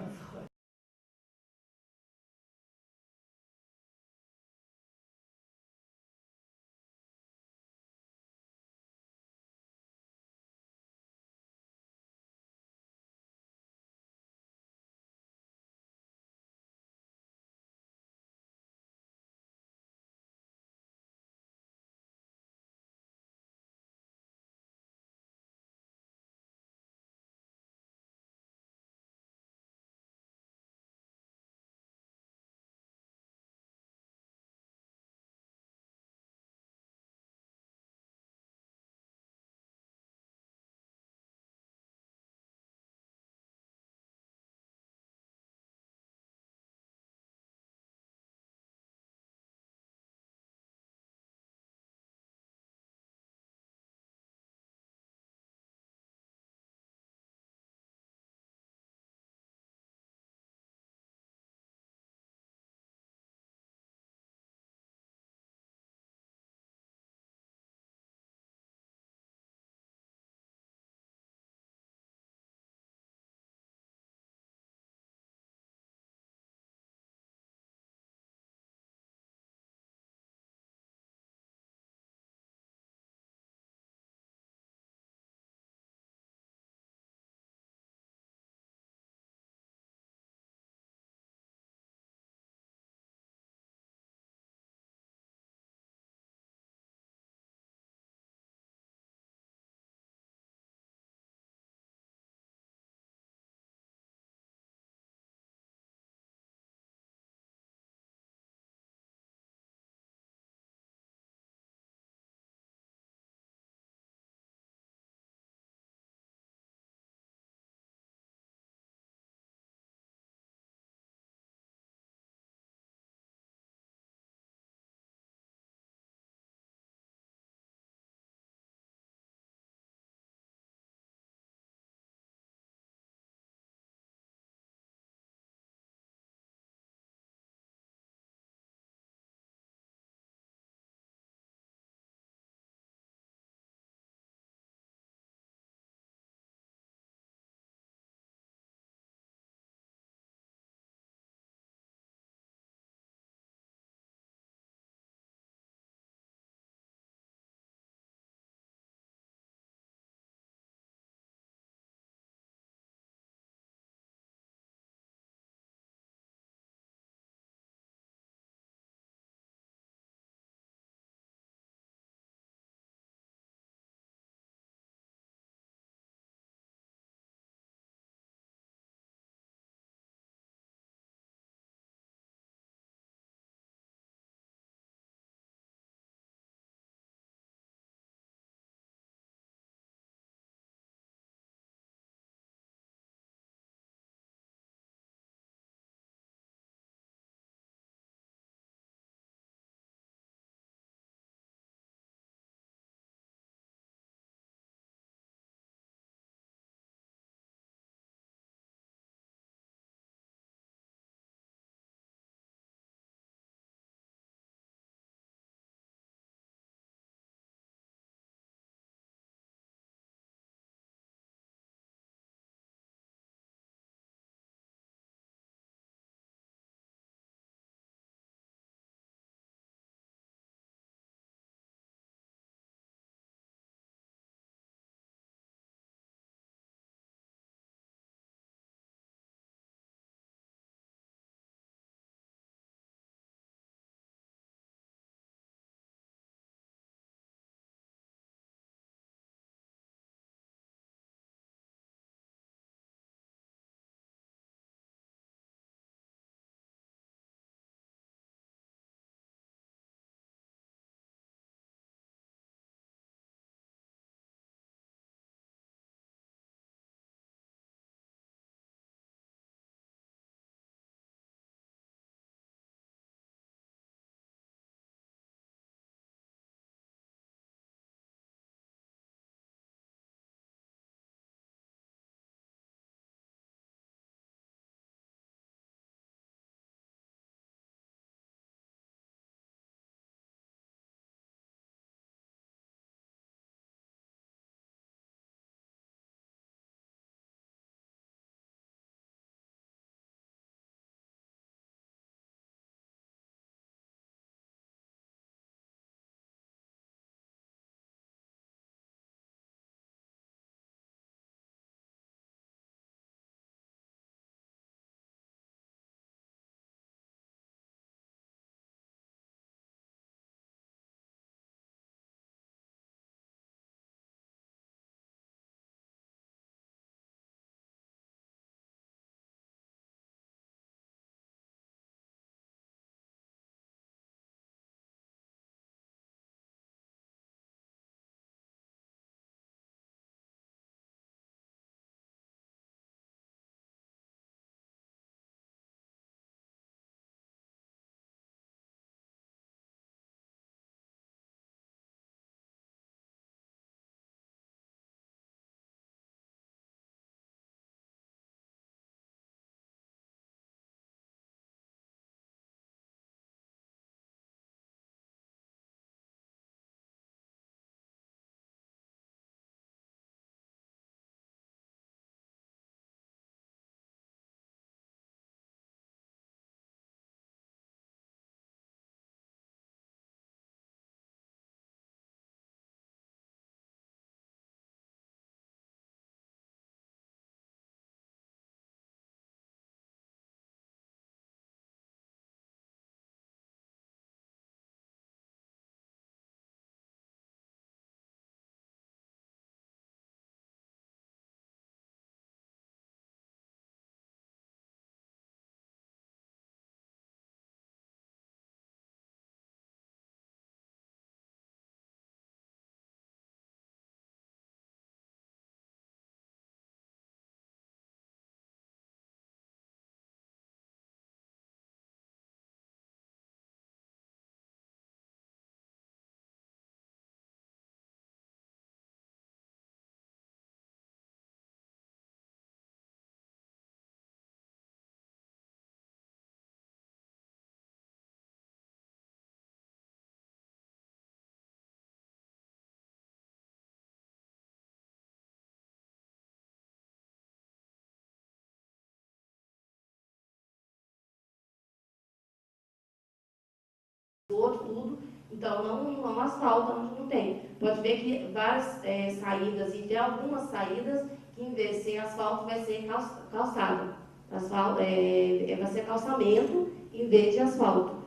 outro, tudo. Então, não asfalta onde não tem. Pode ver que várias saídas, e tem algumas saídas que, em vez de ser asfalto, vai ser calçada. Asfalto, vai ser calçamento em vez de asfalto.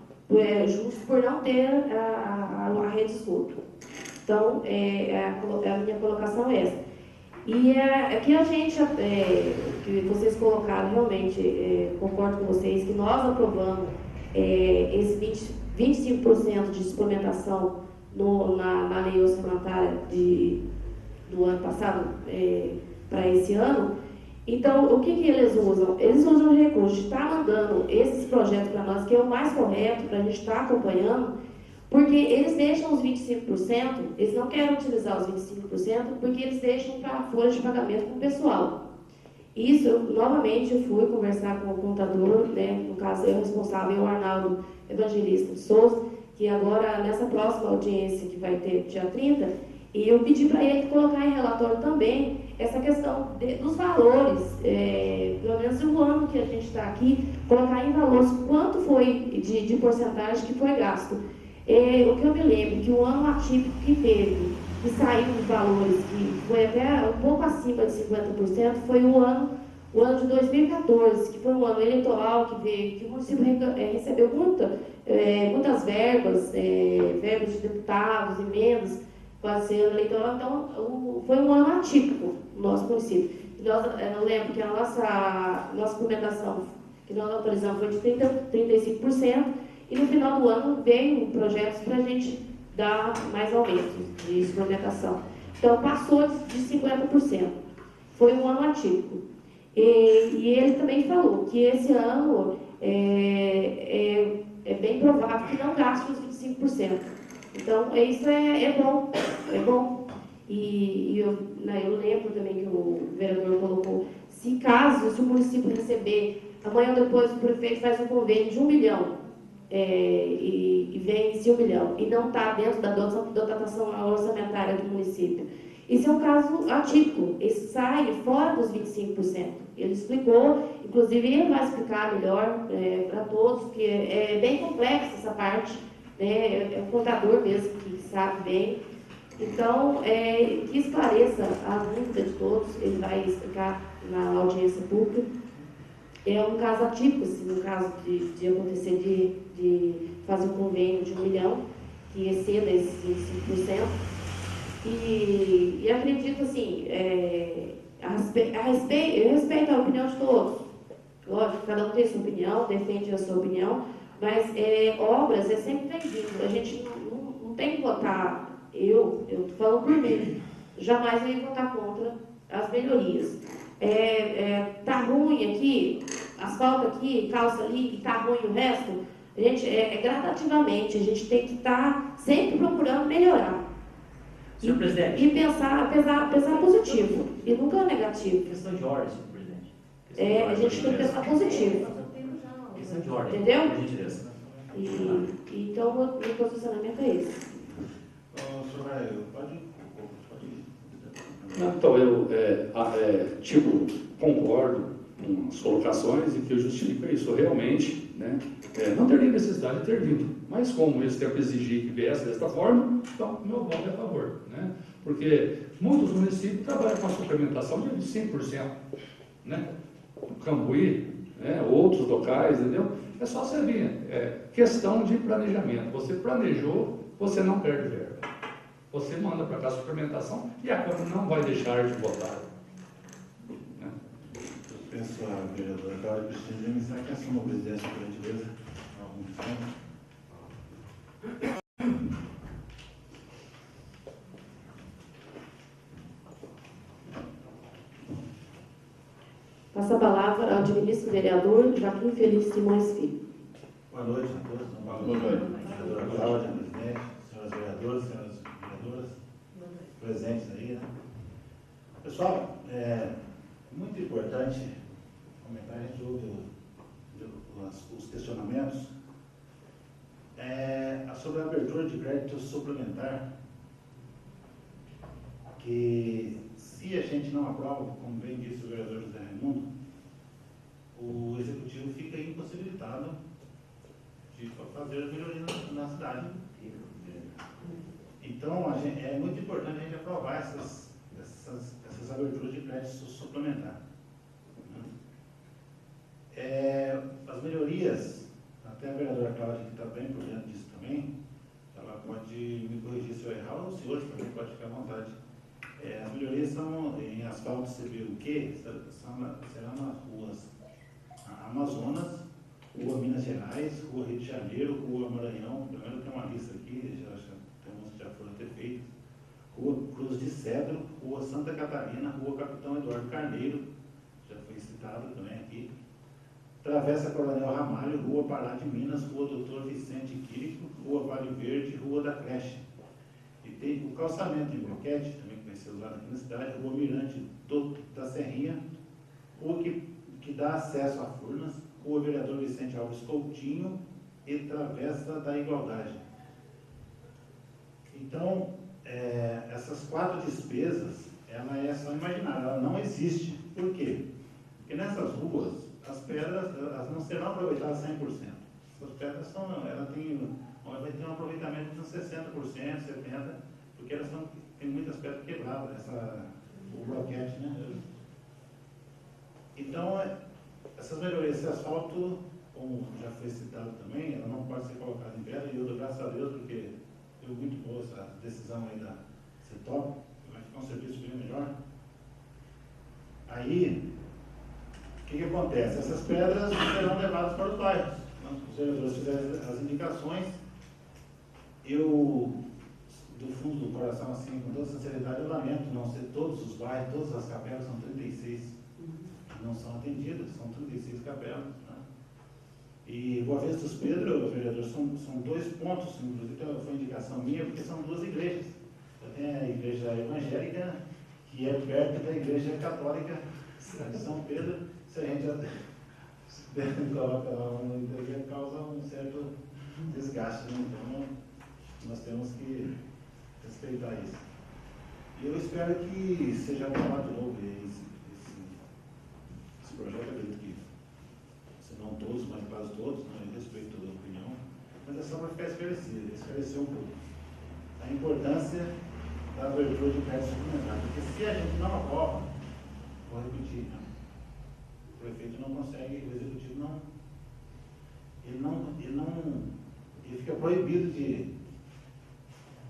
Justo por não ter a rede de esgoto. Então, a minha colocação é essa. E aqui a gente, que vocês colocaram, realmente, concordo com vocês, que nós aprovamos esse 25% de suplementação na lei orçamentária do ano passado para esse ano. Então, o que eles usam? Eles usam o recurso de estar mandando esses projetos para nós, que é o mais correto, para a gente estar acompanhando, porque eles deixam os 25%, eles não querem utilizar os 25%, porque eles deixam para a folha de pagamento com o pessoal. Isso, novamente, eu fui conversar com o contador, né, no caso, eu responsável, o Arnaldo Evangelista de Souza, que agora, nessa próxima audiência que vai ter dia 30, e eu pedi para ele colocar em relatório também essa questão dos valores, pelo menos o ano que a gente está aqui, colocar em valores quanto foi de porcentagem que foi gasto. O que eu me lembro, que o ano atípico que teve, que saiu os valores, que foi até um pouco acima de 50%, foi o ano de 2014, que foi um ano eleitoral que o município recebeu muitas verbas, verbas de deputados, emendas, para ser eleitoral. Então, foi um ano atípico no nosso município. Eu lembro que a nossa suplementação que nós autorizamos foi de 35%, e no final do ano veio projetos para a gente dar mais aumentos de suplementação. Então, passou de 50%. Foi um ano atípico. E ele também falou que esse ano é bem provável que não gaste os 25%. Então, isso é bom, E eu lembro também que o vereador colocou, se o município receber, amanhã ou depois o prefeito faz um convênio de 1 milhão, e vence 1 milhão, e não está dentro da dotação orçamentária do município. Isso é um caso atípico, isso sai fora dos 25%. Ele explicou, inclusive ele vai explicar melhor para todos, porque é bem complexa essa parte, né? É o contador mesmo que sabe bem. Então, que esclareça a dúvida de todos, ele vai explicar na audiência pública. É um caso atípico, assim, no caso de acontecer de fazer um convênio de 1 milhão, que exceda esses 25%. E acredito, assim, eu respeito a opinião de todos. Lógico, cada um tem sua opinião, defende a sua opinião, mas obras é sempre bem-vindo. A gente não tem que votar, eu estou falando por mim, jamais eu ia votar contra as melhorias. Tá ruim aqui, asfalto aqui, calça ali, e tá ruim o resto, a gente, gradativamente, a gente tem que estar sempre procurando melhorar. Senhor presidente. E pensar positivo, e nunca negativo. Questão de ordem, senhor presidente. A gente tem que pensar positivo. Questão de ordem. Entendeu? Por gentileza. Então, o meu posicionamento é esse. Senhor Raio, pode ir. Então, eu concordo com as colocações e que eu justifico isso. Realmente, né, não teria necessidade de ter vindo, mas como eles têm que exigir que viesse desta forma, então meu voto é a favor. Né? Porque muitos municípios trabalham com a suplementação de 100%. Né? Cambuí, né, outros locais, entendeu? É só você vir. Questão de planejamento. Você planejou, você não perde verba. Você manda para cá a suplementação e a Câmara não vai deixar de votar. Né? Penso a vereadora Cláudia Cristina de Missão, que assuma a presidência, por gentileza, há algum tempo. Passa a palavra ao administrador vereador Joaquim Felício Simões Filho. Boa noite a todos. Boa noite. Vereadora Cláudia, presidente, senhoras vereadoras, senhoras vereadoras, presentes aí, né? Pessoal, muito importante comentar, a gente ouve os questionamentos. Sobre a abertura de crédito suplementar, que se a gente não aprova, como bem disse o vereador José Raimundo, o executivo fica impossibilitado de e fazer as melhorias na cidade. Então, é muito importante a gente aprovar essas aberturas de crédito suplementar. As melhorias, até a vereadora Cláudia, que está bem por dentro disso também, ela pode me corrigir se eu errar, ou os senhores também podem ficar à vontade. As melhorias são em asfalto CBUQ, serão nas ruas Amazonas, Rua Minas Gerais, Rua Rio de Janeiro, Rua Maranhão, primeiro tem uma lista aqui, tem umas que já foram ter feitas, Rua Cruz de Cedro, Rua Santa Catarina, Rua Capitão Eduardo Carneiro, já foi citado também aqui, Travessa Coronel Ramalho, Rua Pará de Minas, Rua Doutor Vicente Quirico, Rua Vale Verde, Rua da Creche. E tem o calçamento em bloquete, também que vai ser usado aqui na cidade, Rua Mirante da Serrinha, rua que dá acesso a Furnas, Rua Vereador Vicente Alves Coutinho e Travessa da Igualdade. Então, essas 4 despesas, ela é só imaginária, ela não existe. Por quê? Porque nessas ruas, as pedras elas não serão aproveitadas 100%. Essas pedras vai ter um aproveitamento de uns 60%, 70%, porque elas tem muitas pedras quebradas, o bloquete, né? Então, essas melhorias, esse asfalto, como já foi citado também, ela não pode ser colocada em pedra, e eu dou graças a Deus, porque foi muito boa essa decisão aí da CETOP, vai ficar um serviço bem melhor. Aí, o que acontece? Essas pedras serão levadas para os bairros. Os vereadores fizeram as indicações, eu, do fundo do coração, assim, com toda sinceridade, eu lamento não ser todos os bairros, todas as capelas, são 36 que não são atendidas, são 36 capelas. Né? E Boa Vista dos Pedro, vereador, são 2 pontos, inclusive foi indicação minha, porque são 2 igrejas. Tem a igreja evangélica, que é perto da igreja católica de São Pedro. Se a gente coloca lá uma igreja, causa um certo desgaste, né? Então nós temos que respeitar isso. E eu espero que seja aprovado de novo esse projeto, acredito que, se não todos, mas quase todos, né? Eu respeito toda a opinião, mas é só para ficar esclarecer um pouco a importância da abertura de crédito suplementar, porque se a gente não aprova, vou repetir, né? O prefeito não consegue, o executivo ele fica proibido de,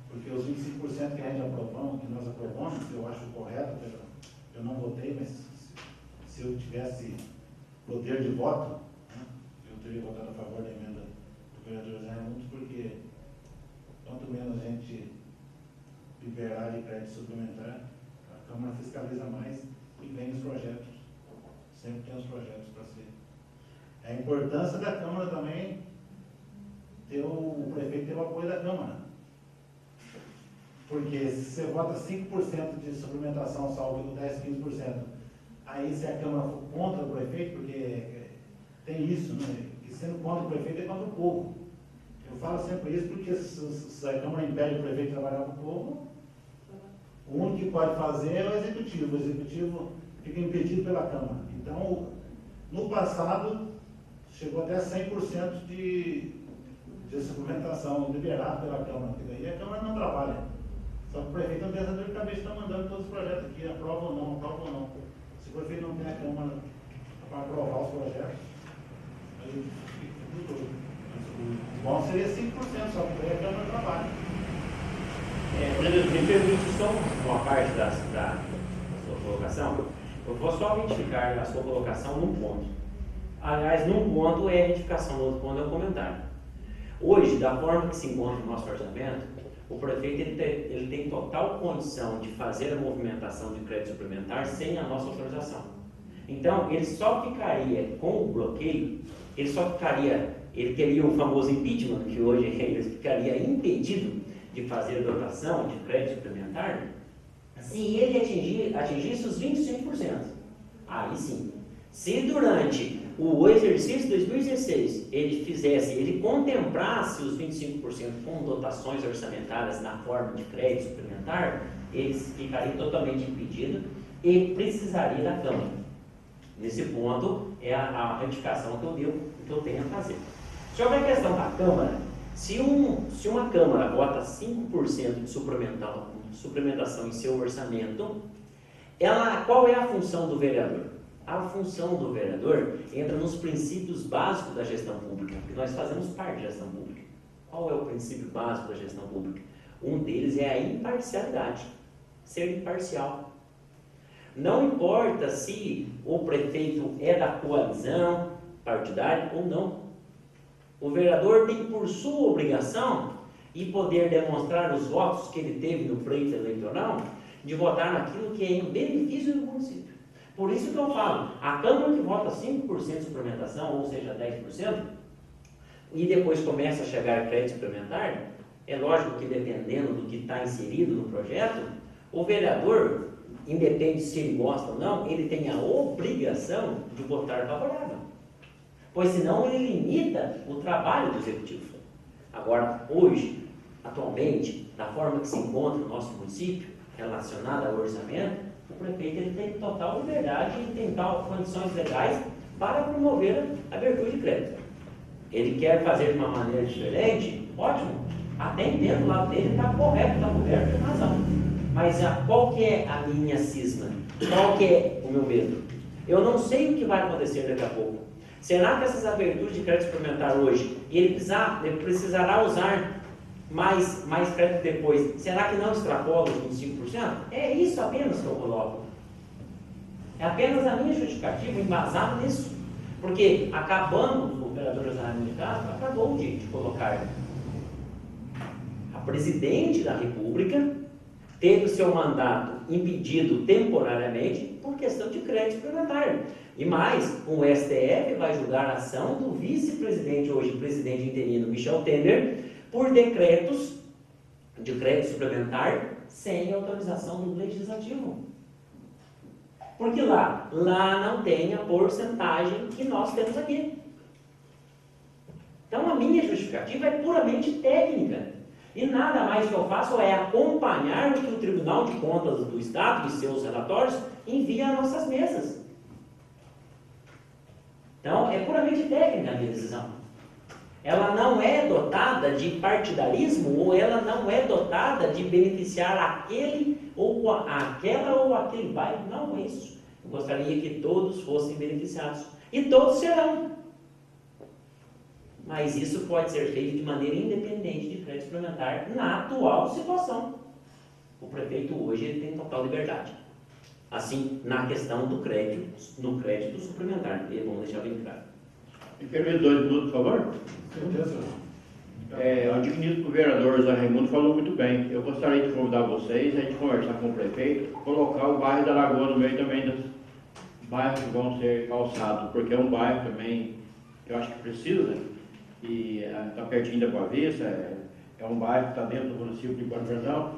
porque os 25% que a gente aprovamos, que nós aprovamos, que eu acho correto, eu não votei, mas se eu tivesse poder de voto, né, eu teria votado a favor da emenda do vereador Zé Raimundo, porque quanto menos a gente liberar de crédito suplementar, a Câmara fiscaliza mais e vem os projetos. Sempre tem os projetos para ser. A importância da Câmara também, o prefeito ter o apoio da Câmara. Porque se você vota 5% de suplementação, salvo 10, 15%, aí se a Câmara for contra o prefeito, porque tem isso, né? E sendo contra o prefeito é contra o povo. Eu falo sempre isso porque se a Câmara impede o prefeito de trabalhar com o povo, o único que pode fazer é o executivo. O executivo fica impedido pela Câmara. Então, no passado, chegou até 100% de suplementação liberado pela Câmara. E daí a Câmara não trabalha. Só que o prefeito não tem essa dor de cabeça, está mandando todos os projetos aqui, aprova ou não, aprova ou não. Se o prefeito não tem a Câmara para aprovar os projetos, aí fica tudo. O bom seria 5%, só que daí a Câmara trabalha. Me permite só uma parte da sua colocação. Eu vou só identificar a sua colocação num ponto. Aliás, num ponto é a identificação, no outro ponto é o comentário. Hoje, da forma que se encontra o nosso orçamento, o prefeito ele tem total condição de fazer a movimentação de crédito suplementar sem a nossa autorização. Então, ele só ficaria com o bloqueio, ele teria o famoso impeachment, que hoje ele ficaria impedido de fazer a dotação de crédito suplementar, se ele atingisse os 25%. Aí sim. Se durante o exercício 2016 ele contemplasse os 25% com dotações orçamentárias na forma de crédito suplementar, ele ficaria totalmente impedido e precisaria da Câmara. Nesse ponto é a indicação que eu tenho a fazer. Sobre a questão da Câmara, se uma Câmara vota 5% de suplementação em seu orçamento, qual é a função do vereador? A função do vereador entra nos princípios básicos da gestão pública, porque nós fazemos parte da gestão pública. Qual é o princípio básico da gestão pública? Um deles é a imparcialidade, ser imparcial. Não importa se o prefeito é da coalizão partidária ou não. O vereador tem por sua obrigação e poder demonstrar os votos que ele teve no pleito eleitoral de votar naquilo que é em benefício do município. Por isso que eu falo, a Câmara que vota 5% de suplementação, ou seja, 10%, e depois começa a chegar crédito suplementar, é lógico que dependendo do que está inserido no projeto, o vereador, independente se ele gosta ou não, ele tem a obrigação de votar favorável. Pois senão ele limita o trabalho do executivo. Agora, hoje, atualmente, da forma que se encontra o nosso município, relacionado ao orçamento, o prefeito ele tem total liberdade e tem condições legais para promover a abertura de crédito. Ele quer fazer de uma maneira diferente, ótimo, até dentro do lado dele está correto, está coberto, tem razão. Mas qual que é a minha cisma? Qual que é o meu medo? Eu não sei o que vai acontecer daqui a pouco. Será que essas aberturas de crédito suplementar hoje, ele precisará usar mais crédito depois, será que não extrapola os 25%? É isso apenas que eu coloco. É apenas a minha justificativa embasada nisso. Porque acabamos, o vereador José Raimundo de Castro acabou de colocar a presidente da República teve o seu mandato impedido temporariamente por questão de crédito suplementar. E mais, o STF vai julgar a ação do vice-presidente, hoje presidente interino, Michel Temer, por decretos de crédito suplementar sem autorização do legislativo. Porque lá não tem a porcentagem que nós temos aqui. Então a minha justificativa é puramente técnica. E nada mais que eu faço é acompanhar o que o Tribunal de Contas do Estado e seus relatórios envia às nossas mesas. Então, é puramente técnica a minha decisão. Ela não é dotada de partidarismo ou ela não é dotada de beneficiar aquele ou aquela ou aquele bairro. Não é isso. Eu gostaria que todos fossem beneficiados. E todos serão. Mas isso pode ser feito de maneira independente de crédito suplementar na atual situação. O prefeito hoje ele tem total liberdade. Assim, na questão do crédito, no crédito suplementar. Vamos deixar bem claro. Me permite 2 minutos, por favor? Certeza. O digníssimo vereador José Raimundo falou muito bem. Eu gostaria de convidar vocês a gente conversar com o prefeito, colocar o bairro da Lagoa no meio também dos bairros que vão ser calçados, porque é um bairro também que eu acho que precisa, e está pertinho da Boa Vista, é um bairro que está dentro do município de Guarda Verdão,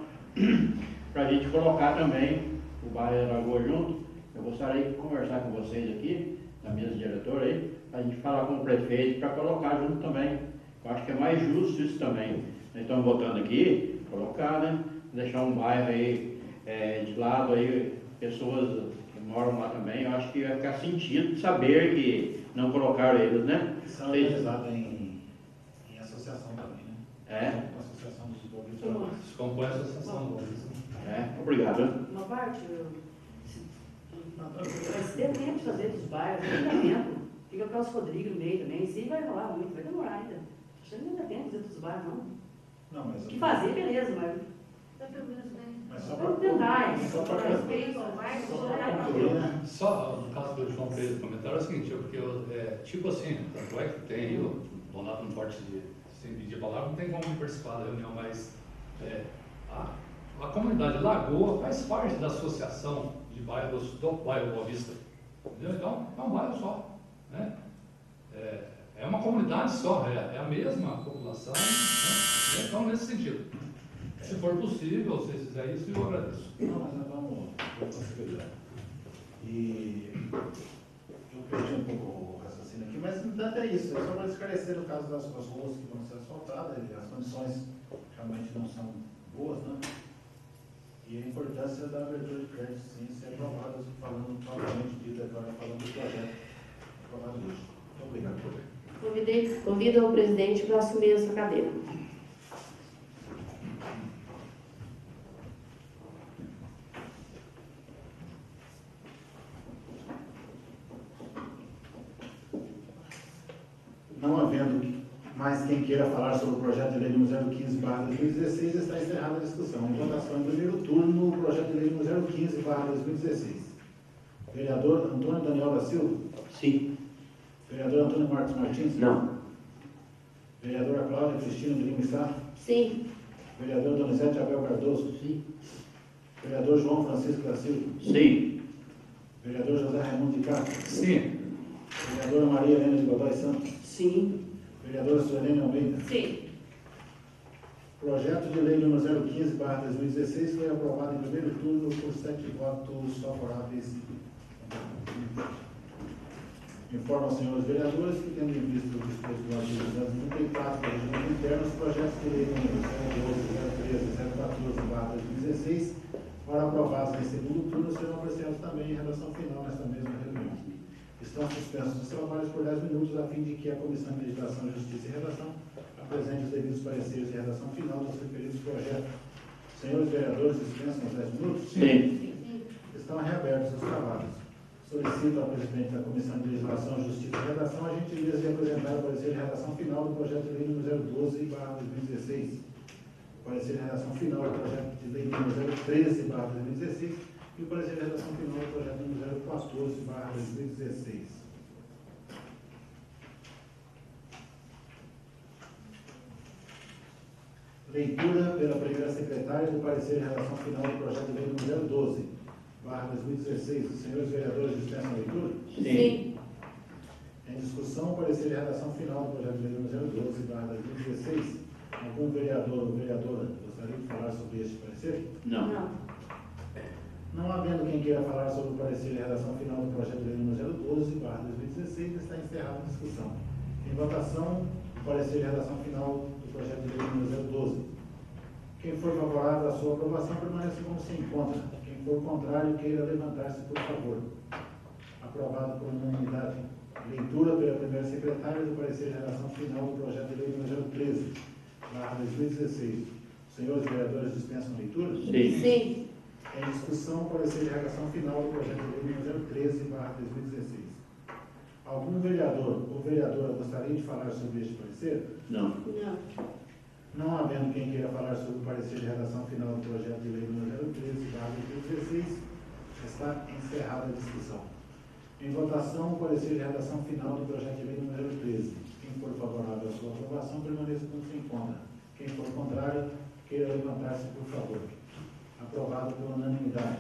para a gente colocar também o bairro da Lagoa junto. Eu gostaria de conversar com vocês aqui, na mesa diretora aí, para a gente falar com o prefeito para colocar junto também. Eu acho que é mais justo isso também. Nós estamos votando aqui, colocar, né? Deixar um bairro aí de lado aí, pessoas que moram lá também. Eu acho que vai ficar sentido saber que não colocaram eles, né? São organizados em associação também, né? É. Associação dos desenvolvedores. Se compõe a associação. Obrigado. Uma parte, vai ter tempo de fazer dos bairros, não dá tempo. Fica o Carlos Rodrigo no meio também, isso aí vai rolar muito, vai demorar ainda. Acho que não dá tempo de fazer dos bairros, não. Não, mas... O que fazer, beleza, mas... Dá pelo menos, né? Mas só Vamos tentar, Só para Respeito ao bairro, Só no caso do João Pedro comentário é o seguinte, porque tipo assim, tanto é que tem aí, o Donato não pode sem pedir palavra, não tem como participar da reunião, mas a comunidade Lagoa faz parte da associação de bairros do bairro Boa Vista. Entendeu? Então, é um bairro só. Né? É uma comunidade só, é a mesma população. Né? Então, nesse sentido. Se for possível, se fizer isso, eu agradeço. Não, mas nós vamos possibilitar. E eu perdi um pouco o raciocínio aqui, mas no entanto é isso. É só para esclarecer o caso das ruas que vão ser asfaltadas, as condições realmente não são boas, né? E a importância da abertura de crédito, sim, ser aprovada, falando novamente disso agora, falando do projeto aprovado hoje. Muito obrigado. Convido o presidente para assumir essa cadeira. Não havendo mais quem queira falar sobre o projeto de lei número 015/2016, está encerrada a discussão. Em votação em primeiro turno, o projeto de lei número 015/2016. Vereador Antônio Daniel da Silva? Sim. Vereador Antônio Marcos Martins? Não. Vereadora Cláudia Cristina de Lima Sá? Sim. Vereador Donizete Abel Cardoso? Sim. Vereador João Francisco da Silva? Sim. Vereador José Raimundo de Castro? Sim. Vereadora Maria Helena de Godoy Santos? Sim. Vereadora Suelene Almeida? Sim. Projeto de lei número 015/2016 foi aprovado em primeiro turno por 7 votos favoráveis. Informo aos senhores vereadores que, tendo em vista o disposto do artigo 234 do Regimento Interno, os projetos de lei número 012, 013 e 014/2016 foram aprovados em segundo turno serão apreciados também em redação final nesta mesma reunião. Estão suspensos os trabalhos por 10 minutos, a fim de que a Comissão de Legislação, Justiça e Redação apresente os devidos pareceres de redação final dos referidos projetos. Senhores vereadores, dispensam os 10 minutos? Sim. Estão reabertos os trabalhos. Solicito ao presidente da Comissão de Legislação, Justiça e Redação a gentileza de apresentar o parecer de redação final do projeto de lei número 012/2016. O parecer de redação final do projeto de lei número 013/2016 e o parecer de redação final do projeto número 014/2016. Leitura pela primeira secretária do parecer de redação final do projeto de lei número 012/2016. Os senhores vereadores dispensam a leitura? Sim. Em discussão, o parecer de redação final do projeto de lei número 012/2016. Algum vereador ou vereadora gostaria de falar sobre este parecer? Não. Não. Não havendo quem queira falar sobre o parecer de redação final do projeto de lei número 012/2016, está encerrada a discussão. Em votação, o parecer de redação final do projeto de lei número 012. Quem for favorável à sua aprovação, permaneça como se encontra. Quem for contrário, queira levantar-se, por favor. Aprovado por unanimidade. Leitura pela primeira secretária do parecer de redação final do projeto de lei número 013/2016. Os senhores vereadores dispensam a leitura? Sim. Sim. Em discussão, parecer de redação final do projeto de lei número 013/2016. Algum vereador ou vereadora gostaria de falar sobre este parecer? Não. Não. Não havendo quem queira falar sobre o parecer de redação final do projeto de lei número 013/2016, está encerrada a discussão. Em votação, o parecer de redação final do projeto de lei número 013. Quem for favorável à sua aprovação, permaneça como se encontra. Quem for contrário, queira levantar-se, por favor. Aprovado por unanimidade.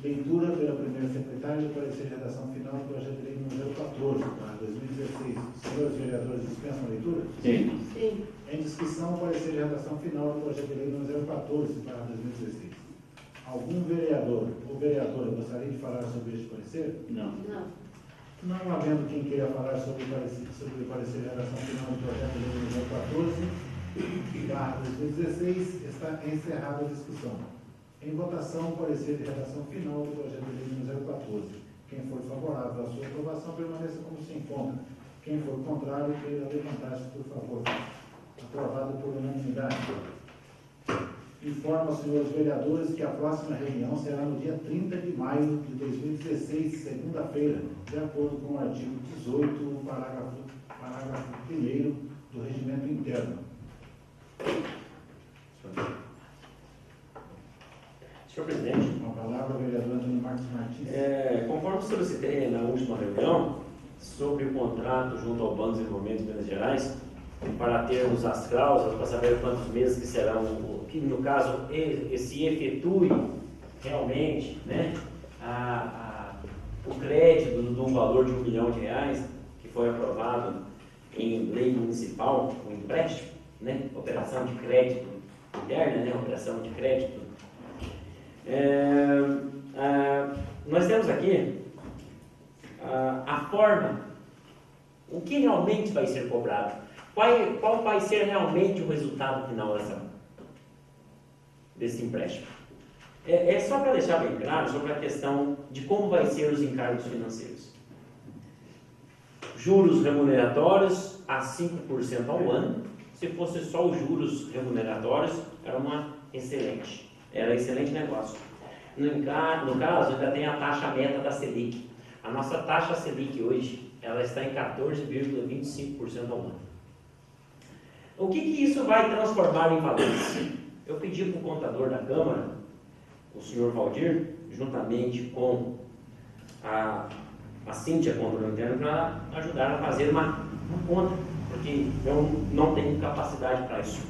Leitura pela primeira secretária do parecer de redação final do projeto de lei número 014/2016. Senhores vereadores, dispensam a leitura? Sim. Sim. Em discussão, o parecer de redação final do projeto de lei número 014/2016. Algum vereador ou vereadora gostaria de falar sobre este parecer? Não. Não. Não havendo quem queira falar sobre o parecer de redação final do projeto de lei número 014/2016, está encerrada a discussão. Em votação, o parecer de redação final do projeto de lei número 014. Quem for favorável à sua aprovação, permaneça como se encontra. Quem for contrário, queira levantar-se, por favor. Aprovado por unanimidade. Informo aos senhores vereadores que a próxima reunião será no dia 30 de maio de 2016, segunda-feira, de acordo com o artigo 18, parágrafo 1º do Regimento Interno. Senhor presidente, Com a palavra, o vereador Antônio Marcos Martins. conforme solicitei na última reunião, sobre o contrato junto ao Banco de Desenvolvimento de Minas Gerais, para termos as cláusulas, para saber quantos meses que serão, que no caso se efetue realmente, né, o crédito de um valor de R$1 milhão, que foi aprovado em lei municipal, o empréstimo, né, operação de crédito interna, né, operação de crédito. Nós temos aqui a forma, o que realmente vai ser cobrado, qual vai ser realmente o resultado final desse empréstimo. É só para deixar bem claro sobre a questão de como vai ser os encargos financeiros. juros remuneratórios a 5% ao ano. Se fosse só os juros remuneratórios, era excelente negócio. No caso, ainda tem a taxa meta da Selic. A nossa taxa Selic hoje, ela está em 14,25% ao ano. O que isso vai transformar em valores? Eu pedi para o contador da Câmara, o senhor Valdir, juntamente com a Cíntia, contador interno, para ajudar a fazer uma conta, porque eu não tenho capacidade para isso.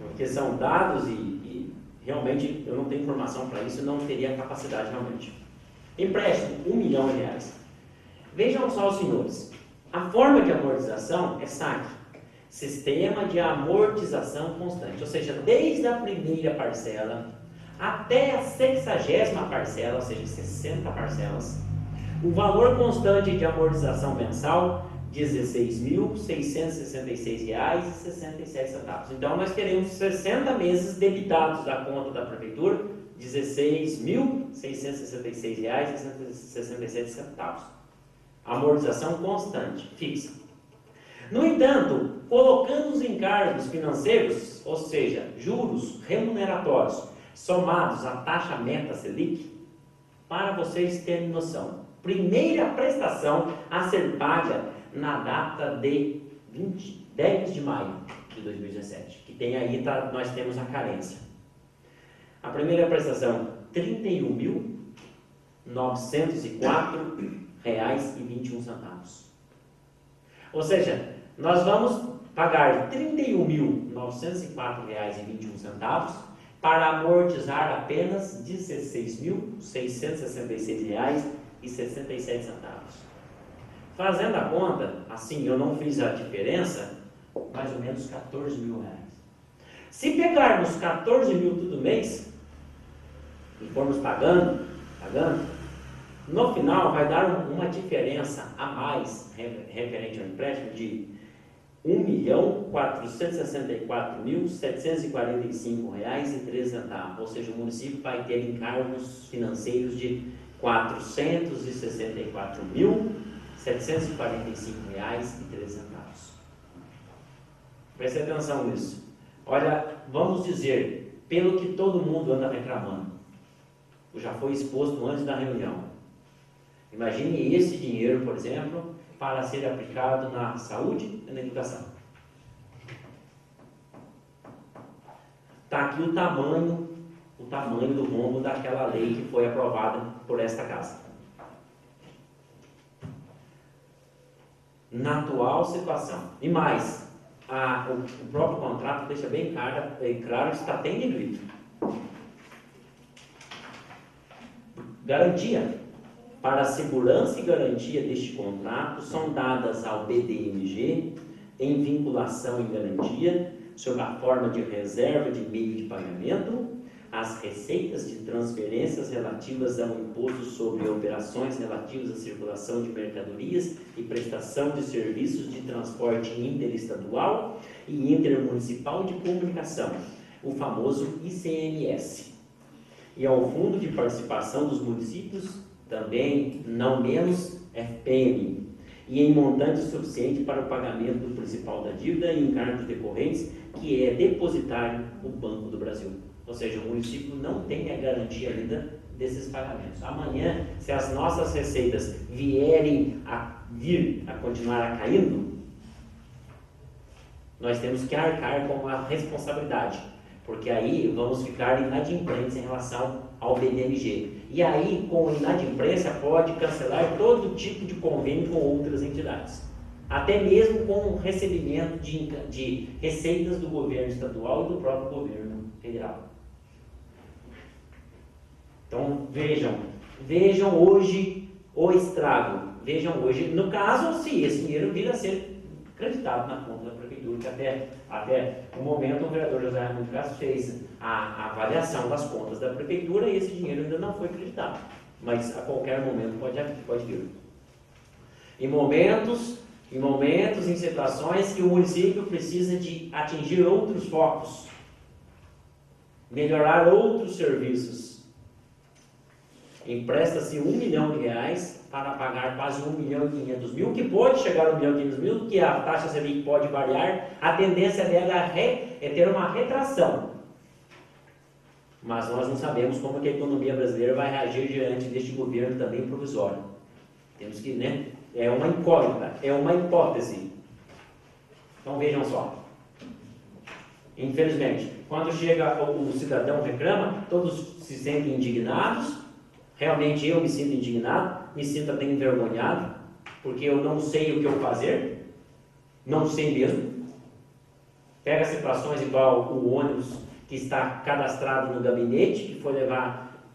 Porque são dados e realmente eu não tenho informação para isso, não teria capacidade realmente. Empréstimo, R$1 milhão. Vejam só, senhores, a forma de amortização é SAC, Sistema de Amortização Constante, ou seja, desde a primeira parcela até a 60ª parcela, ou seja, 60 parcelas, o valor constante de amortização mensal, R$ 16.666,67. Então, nós teremos 60 meses debitados da conta da Prefeitura, R$ 16.666,67. Amortização constante, fixa. No entanto, colocando os encargos financeiros, ou seja, juros remuneratórios, somados à taxa meta Selic, para vocês terem noção, primeira prestação a ser paga na data de 10 de maio de 2017, que tem aí, nós temos a carência. A primeira prestação, R$ 31.904,21. Ou seja, nós vamos pagar R$ 31.904,21 para amortizar apenas R$ 16.666,67. Fazendo a conta, assim, eu não fiz a diferença, mais ou menos R$14 mil. Se pegarmos 14 mil todo mês e formos pagando, no final vai dar uma diferença a mais referente ao empréstimo de R$ 1.464.745,13. Ou seja, o município vai ter encargos financeiros de R$ 464.745,13. Preste atenção nisso. Olha, vamos dizer, pelo que todo mundo anda reclamando, já foi exposto antes da reunião. Imagine esse dinheiro, por exemplo, para ser aplicado na saúde e na educação. Está aqui o tamanho do rombo daquela lei que foi aprovada por esta casa. Na atual situação. E mais, o próprio contrato deixa bem claro que está tendo grito. Garantia. Para a segurança e garantia deste contrato, são dadas ao BDMG, em vinculação e garantia, sob a forma de reserva de meio de pagamento, as receitas de transferências relativas ao imposto sobre operações relativas à circulação de mercadorias e prestação de serviços de transporte interestadual e intermunicipal de comunicação, o famoso ICMS, e ao Fundo de Participação dos Municípios, também, não menos, FPM, e em montante suficiente para o pagamento do principal da dívida e encargos decorrentes, que é depositário o Banco do Brasil. Ou seja, o município não tem a garantia ainda desses pagamentos. Amanhã, se as nossas receitas vierem a continuar caindo, nós temos que arcar com a responsabilidade, porque aí vamos ficar inadimplentes em relação ao BDMG. E aí, com inadimplência, pode cancelar todo tipo de convênio com outras entidades. Até mesmo com o recebimento de receitas do governo estadual e do próprio governo federal. Então, vejam hoje o estrago. Vejam hoje, no caso, se esse dinheiro vir a ser acreditado na conta da Prefeitura, que até o momento o vereador José Raimundo Castro fez a avaliação das contas da Prefeitura e esse dinheiro ainda não foi acreditado. Mas a qualquer momento pode vir. Em momentos, em situações que o município precisa de atingir outros focos, melhorar outros serviços, empresta-se R$1 milhão para pagar quase R$1.500.000, que pode chegar a R$1.500.000, que a taxa Selic pode variar, a tendência dela é ter uma retração. Mas nós não sabemos como que a economia brasileira vai reagir diante deste governo também provisório. Temos que, né? É uma incógnita, é uma hipótese. Então vejam só. Infelizmente, quando chega o cidadão reclama, todos se sentem indignados. Realmente eu me sinto indignado, me sinto até envergonhado, porque eu não sei o que eu fazer, não sei mesmo. Pega situações igual o ônibus que está cadastrado no gabinete, que foi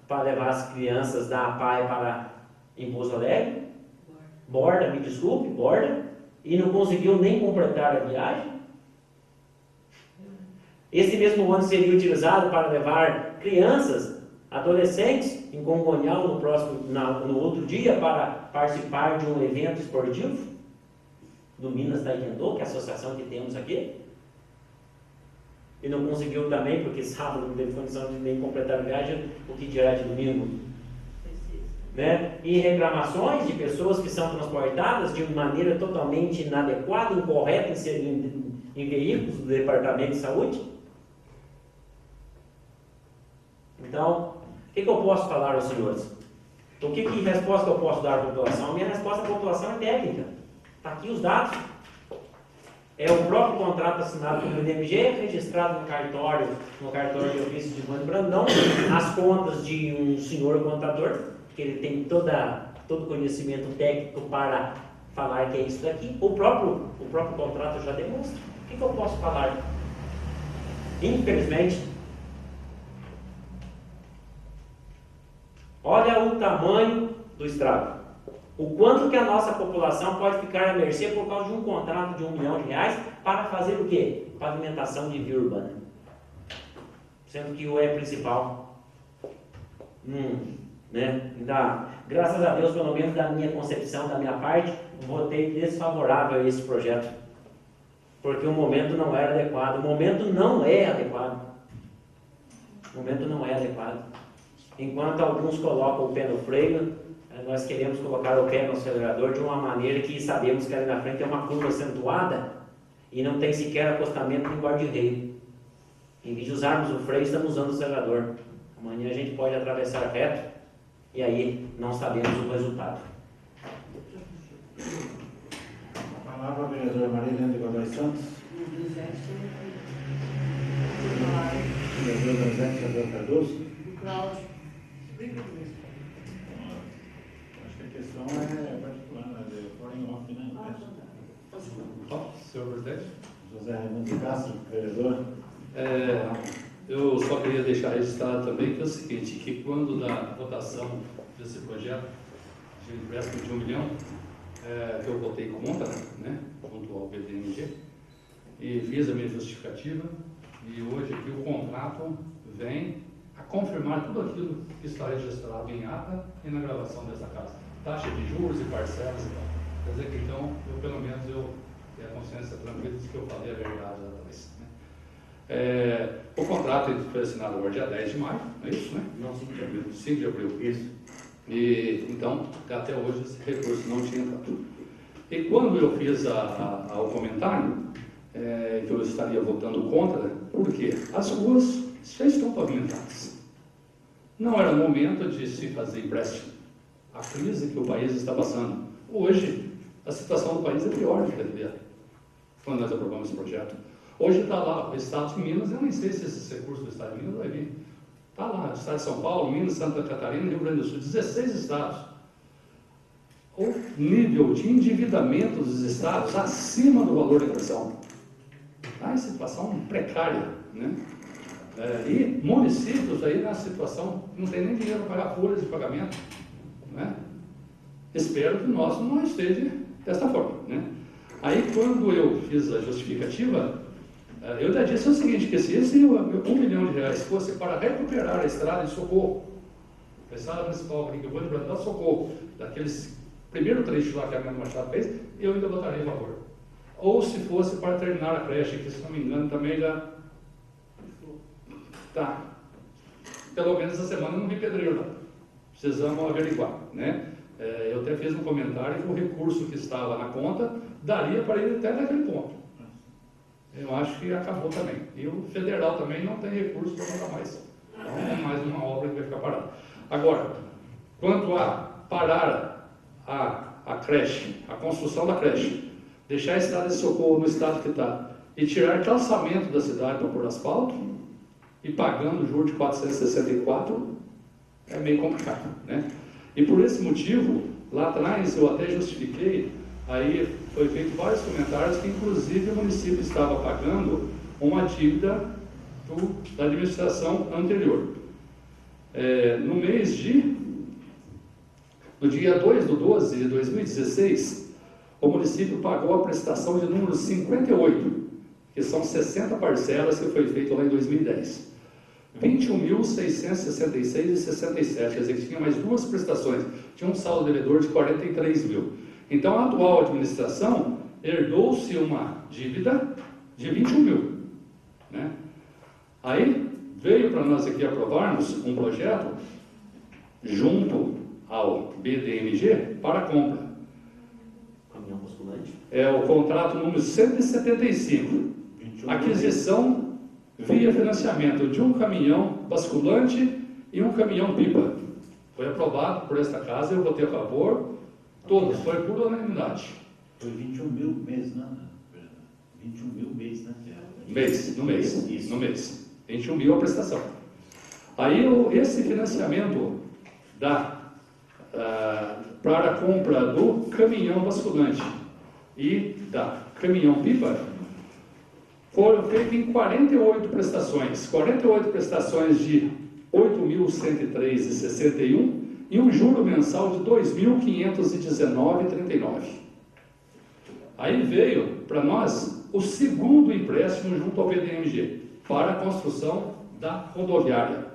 para levar as crianças da APAE em Pouso Alegre, Borda, me desculpe, Borda, e não conseguiu nem completar a viagem. Esse mesmo ônibus seria utilizado para levar crianças, adolescentes, em Congonhal no outro dia para participar de um evento esportivo do Minas Taekwondo, que é a associação que temos aqui. E não conseguiu também, porque sábado não teve condição de nem completar a viagem, o que dirá de domingo. Né? E reclamações de pessoas que são transportadas de maneira totalmente inadequada, incorreta em veículos do Departamento de Saúde. Então, o que eu posso falar aos senhores? Que resposta eu posso dar à população? A minha resposta à população é técnica. Está aqui os dados. É o próprio contrato assinado pelo INMG, registrado no cartório de ofício de Mano Brandão, as contas de um senhor contador, que ele tem todo conhecimento técnico para falar que é isso daqui. O próprio contrato já demonstra. O que eu posso falar? Infelizmente, olha o tamanho do estrago. O quanto que a nossa população pode ficar à mercê por causa de um contrato de R$1 milhão para fazer o quê? Pavimentação de via urbana. Sendo que o principal. Né? Graças a Deus, pelo menos da minha concepção, da minha parte, votei desfavorável a esse projeto. Porque o momento não era adequado. O momento não é adequado. O momento não é adequado. Enquanto alguns colocam o pé no freio, nós queremos colocar o pé no acelerador de uma maneira que sabemos que ali na frente é uma curva acentuada e não tem sequer acostamento nem guarda-reio. Em vez de usarmos o freio, estamos usando o acelerador. Amanhã a gente pode atravessar reto e aí não sabemos o resultado. A palavra, vereadora Maria Helena de Godoy Santos. Vereador Donizete Xavier Cardoso. Cláudio. Acho que a questão é particular, né? De foreign off, né? Senhor presidente. José Raimundo de Castro, vereador. Eu só queria deixar registrado também que é o seguinte, que quando da votação desse projeto de empréstimo de R$1 milhão, que eu votei contra, né, junto ao PDMG, e fiz a minha justificativa, e hoje aqui o contrato vem a confirmar tudo aquilo que está registrado em ata e na gravação dessa casa. Taxa de juros e parcelas e tal. Quer dizer que então, pelo menos eu tenho a consciência tranquila de que eu falei a verdade lá atrás. Né? O contrato foi assinado agora dia 10 de maio, não é isso, né? Não, 5 de abril. 5 de abril. Isso. E então, até hoje esse recurso não tinha entrado. E quando eu fiz o comentário, que eu estaria votando contra, por quê? As ruas já estão pavimentadas. Não era momento de se fazer empréstimo. A crise que o país está passando. Hoje, a situação do país é pior do que devia, quando nós aprovamos esse projeto. Hoje está lá, o Estado de Minas, eu nem sei se esses recursos do Estado de Minas vai vir. Está lá, Estado de São Paulo, Minas, Santa Catarina, Rio Grande do Sul, 16 estados. O nível de endividamento dos estados acima do valor da inflação. Está em situação precária, né? E municípios aí na situação, não tem nem dinheiro para pagar folhas de pagamento, né? Espero que o nosso não esteja desta forma, né? Aí quando eu fiz a justificativa, eu ainda disse o seguinte, que se esse R$1 milhão fosse para recuperar a estrada de Socorro, a estrada principal aqui que eu vou lembrar, Socorro, daqueles primeiro trecho lá que a minha Machado fez, eu ainda votaria a favor. Ou se fosse para terminar a creche, que se não me engano também já... Tá. Pelo menos essa semana eu não vi pedreiro lá. precisamos averiguar, né? Eu até fiz um comentário que o recurso que estava na conta daria para ir até naquele ponto. Eu acho que acabou também. E o federal também não tem recurso para mandar mais. Então é mais uma obra que vai ficar parada. Agora, quanto a parar a creche, a construção da creche, deixar a estrada de socorro no estado que está e tirar calçamento da cidade para pôr asfalto e pagando juros de 464, é meio complicado, né? E por esse motivo, lá atrás eu até justifiquei, aí foi feito vários comentários que inclusive o município estava pagando uma dívida da administração anterior. No dia 2/12 de 2016, o município pagou a prestação de número 58, que são 60 parcelas que foi feito lá em 2010. 21.666,67, quer dizer que tinha mais duas prestações, tinha um saldo devedor de 43 mil. Então a atual administração herdou-se uma dívida de 21 mil, né? Aí veio para nós aqui aprovarmos um projeto junto ao BDMG para compra. Caminhão postulante. É o contrato número 175, aquisição via financiamento de um caminhão basculante e um caminhão pipa. Foi aprovado por esta casa, eu votei a favor, todos, foi por unanimidade. Foi 21 mil mês, não? 21 mil mês, né? No mês. 21 mil a prestação. Aí esse financiamento para a compra do caminhão basculante e da caminhão pipa foram feitas em 48 prestações. 48 prestações de 8.103,61 e um juro mensal de 2.519,39. Aí veio para nós o segundo empréstimo junto ao BDMG para a construção da rodoviária.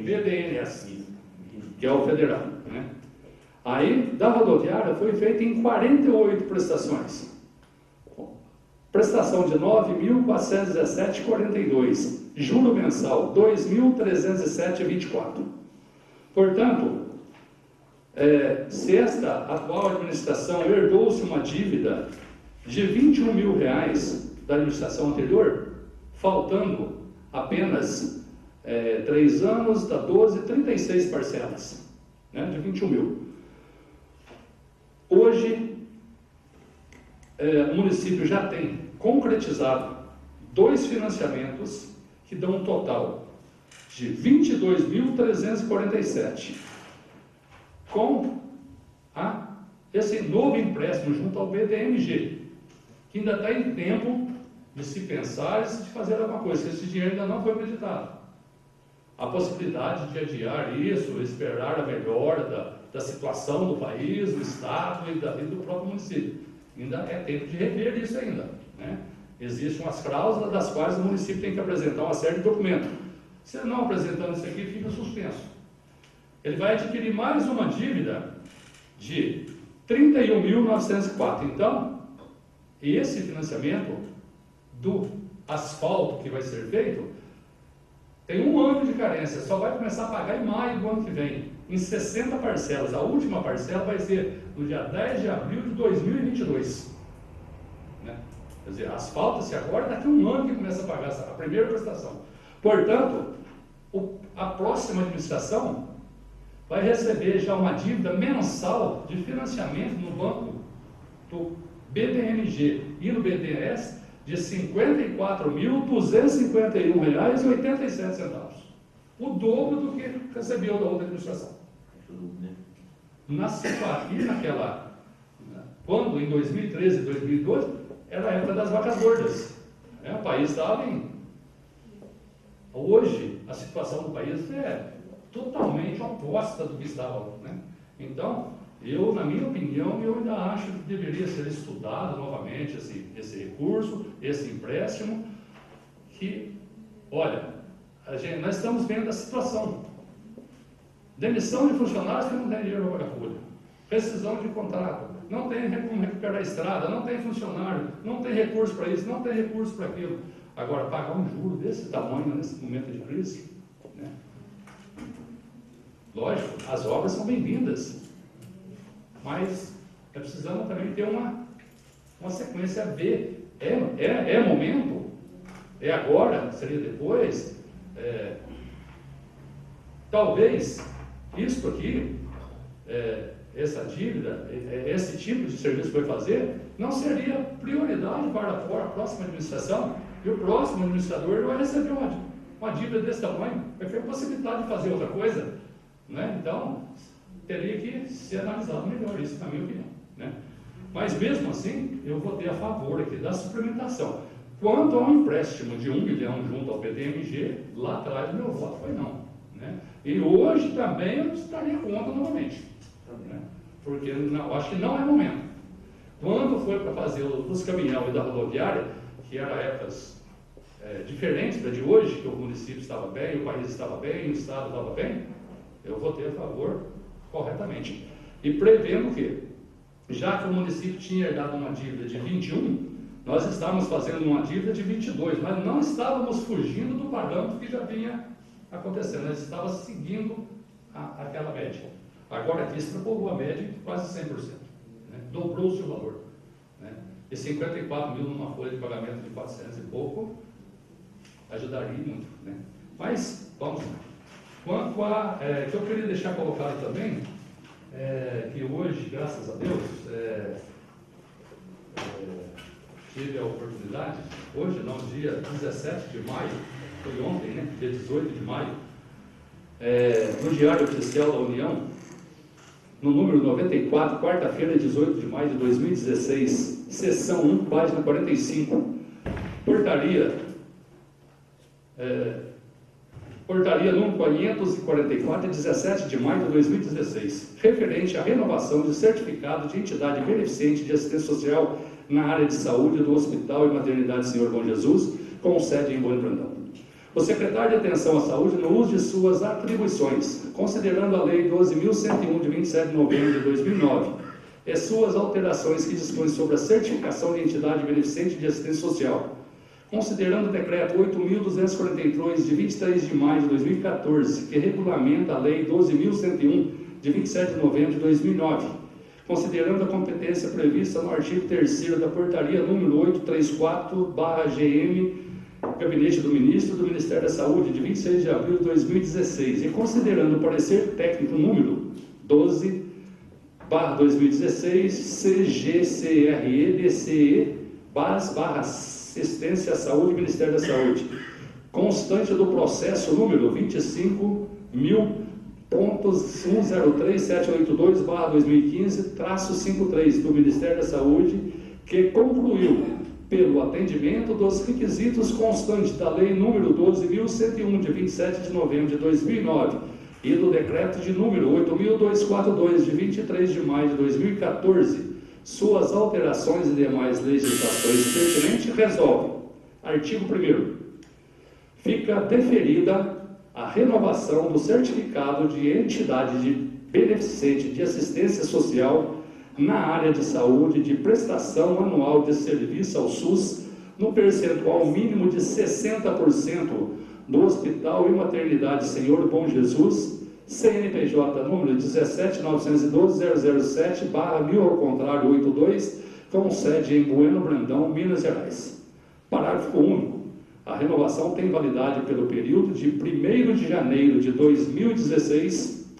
BDMS, que é o federal, né? Aí, da rodoviária foi feita em 48 prestações. Prestação de 9.417,42, juro mensal 2.307,24. Portanto, se esta atual administração herdou-se uma dívida de 21 mil reais da administração anterior, faltando apenas 3 anos, dá 12, 36 parcelas, né, de 21 mil. Hoje, o município já tem concretizado 2 financiamentos que dão um total de 22.347, com esse novo empréstimo junto ao BDMG, que ainda está em tempo de se pensar e de fazer alguma coisa, esse dinheiro ainda não foi acreditado. A possibilidade de adiar isso, esperar a melhora da situação do país, do Estado e do próprio município. Ainda é tempo de rever isso ainda, né? Existem umas cláusulas das quais o município tem que apresentar uma série de documentos. Se ele não apresentando isso aqui, fica suspenso. Ele vai adquirir mais uma dívida de 31.904. Então, esse financiamento do asfalto que vai ser feito tem 1 ano de carência, só vai começar a pagar em maio do ano que vem, em 60 parcelas. A última parcela vai ser no dia 10 de abril de 2022. Né? Quer dizer, asfalta-se agora, daqui a 1 ano que começa a pagar a primeira prestação. Portanto, a próxima administração vai receber já uma dívida mensal de financiamento no banco do BDMG e no BDS de R$ 54.251,87. O dobro do que recebeu da outra administração. Quando em 2013 e 2012, era a época das vacas gordas. O país estava em... Hoje, a situação do país é totalmente oposta do que estava, né? Então, na minha opinião, eu ainda acho que deveria ser estudado novamente esse recurso, esse empréstimo, que, olha, nós estamos vendo a situação. Demissão de funcionários que não tem dinheiro para pagar folha. Rescisão de contrato. Não tem como recuperar a estrada, não tem funcionário, não tem recurso para isso, não tem recurso para aquilo. Agora, pagar um juro desse tamanho nesse momento de crise, né? Lógico, as obras são bem-vindas, mas precisamos também ter uma sequência B. É momento? É agora? Seria depois? Talvez isso aqui, essa dívida, esse tipo de serviço que vai fazer, não seria prioridade para a próxima administração, e o próximo administrador vai receber uma dívida desse tamanho, vai ter possibilidade de fazer outra coisa, né? Então, teria que ser analisado melhor isso, na minha opinião, né? Mas mesmo assim, eu votei a favor aqui da suplementação. Quanto ao empréstimo de 1 milhão junto ao PDMG, lá atrás o meu voto foi não, né? E hoje também eu estaria contra novamente, né? Porque eu acho que não é momento. Quando foi para fazer os caminhão e da rodoviária, que eram épocas diferentes da de hoje, que o município estava bem, o país estava bem, o estado estava bem, eu votei a favor corretamente. E prevendo que, já que o município tinha dado uma dívida de 21, nós estávamos fazendo uma dívida de 22, mas não estávamos fugindo do parâmetro que já vinha acontecendo, nós estávamos seguindo aquela média. Agora aqui extrapolou a média em quase 100%, né? Dobrou-se o valor, né? E 54 mil numa folha de pagamento de 400 e pouco ajudaria muito, né? Mas vamos lá. Quanto a que eu queria deixar colocado também, que hoje, graças a Deus, tive a oportunidade, hoje não, dia 17 de maio, foi ontem, né? Dia 18 de maio, no Diário Oficial da União, no número 94, quarta-feira, 18 de maio de 2016, seção 1, página 45, portaria número 544, 17 de maio de 2016, referente à renovação de certificado de entidade beneficente de assistência social na área de saúde do Hospital e Maternidade Senhor Bom Jesus, com sede em Bueno Brandão. O secretário de Atenção à Saúde, no uso de suas atribuições, considerando a Lei 12.101, de 27 de novembro de 2009, e suas alterações que dispõem sobre a certificação de entidade beneficente de assistência social, considerando o Decreto 8.243, de 23 de maio de 2014, que regulamenta a Lei 12.101, de 27 de novembro de 2009, considerando a competência prevista no artigo 3º da Portaria número 834/GM, Gabinete do Ministro do Ministério da Saúde, de 26 de abril de 2016, e considerando o parecer técnico número 12/2016, CGCRE-DCE/Assistência à Saúde, Ministério da Saúde, constante do processo número 25.103.782/2015-53 do Ministério da Saúde, que concluiu pelo atendimento dos requisitos constantes da Lei número 12.101, de 27 de novembro de 2009, e do Decreto de número 8.242, de 23 de maio de 2014, suas alterações e demais legislações pertinentes, resolve. Artigo 1º. Fica deferida a renovação do certificado de entidade de beneficente de assistência social na área de saúde de prestação anual de serviço ao SUS no percentual mínimo de 60% do Hospital e Maternidade Senhor Bom Jesus, CNPJ número 17.912.007/1000 ao contrário 82, com sede em Bueno Brandão, Minas Gerais. Parágrafo único. A renovação tem validade pelo período de 1º de janeiro de 2016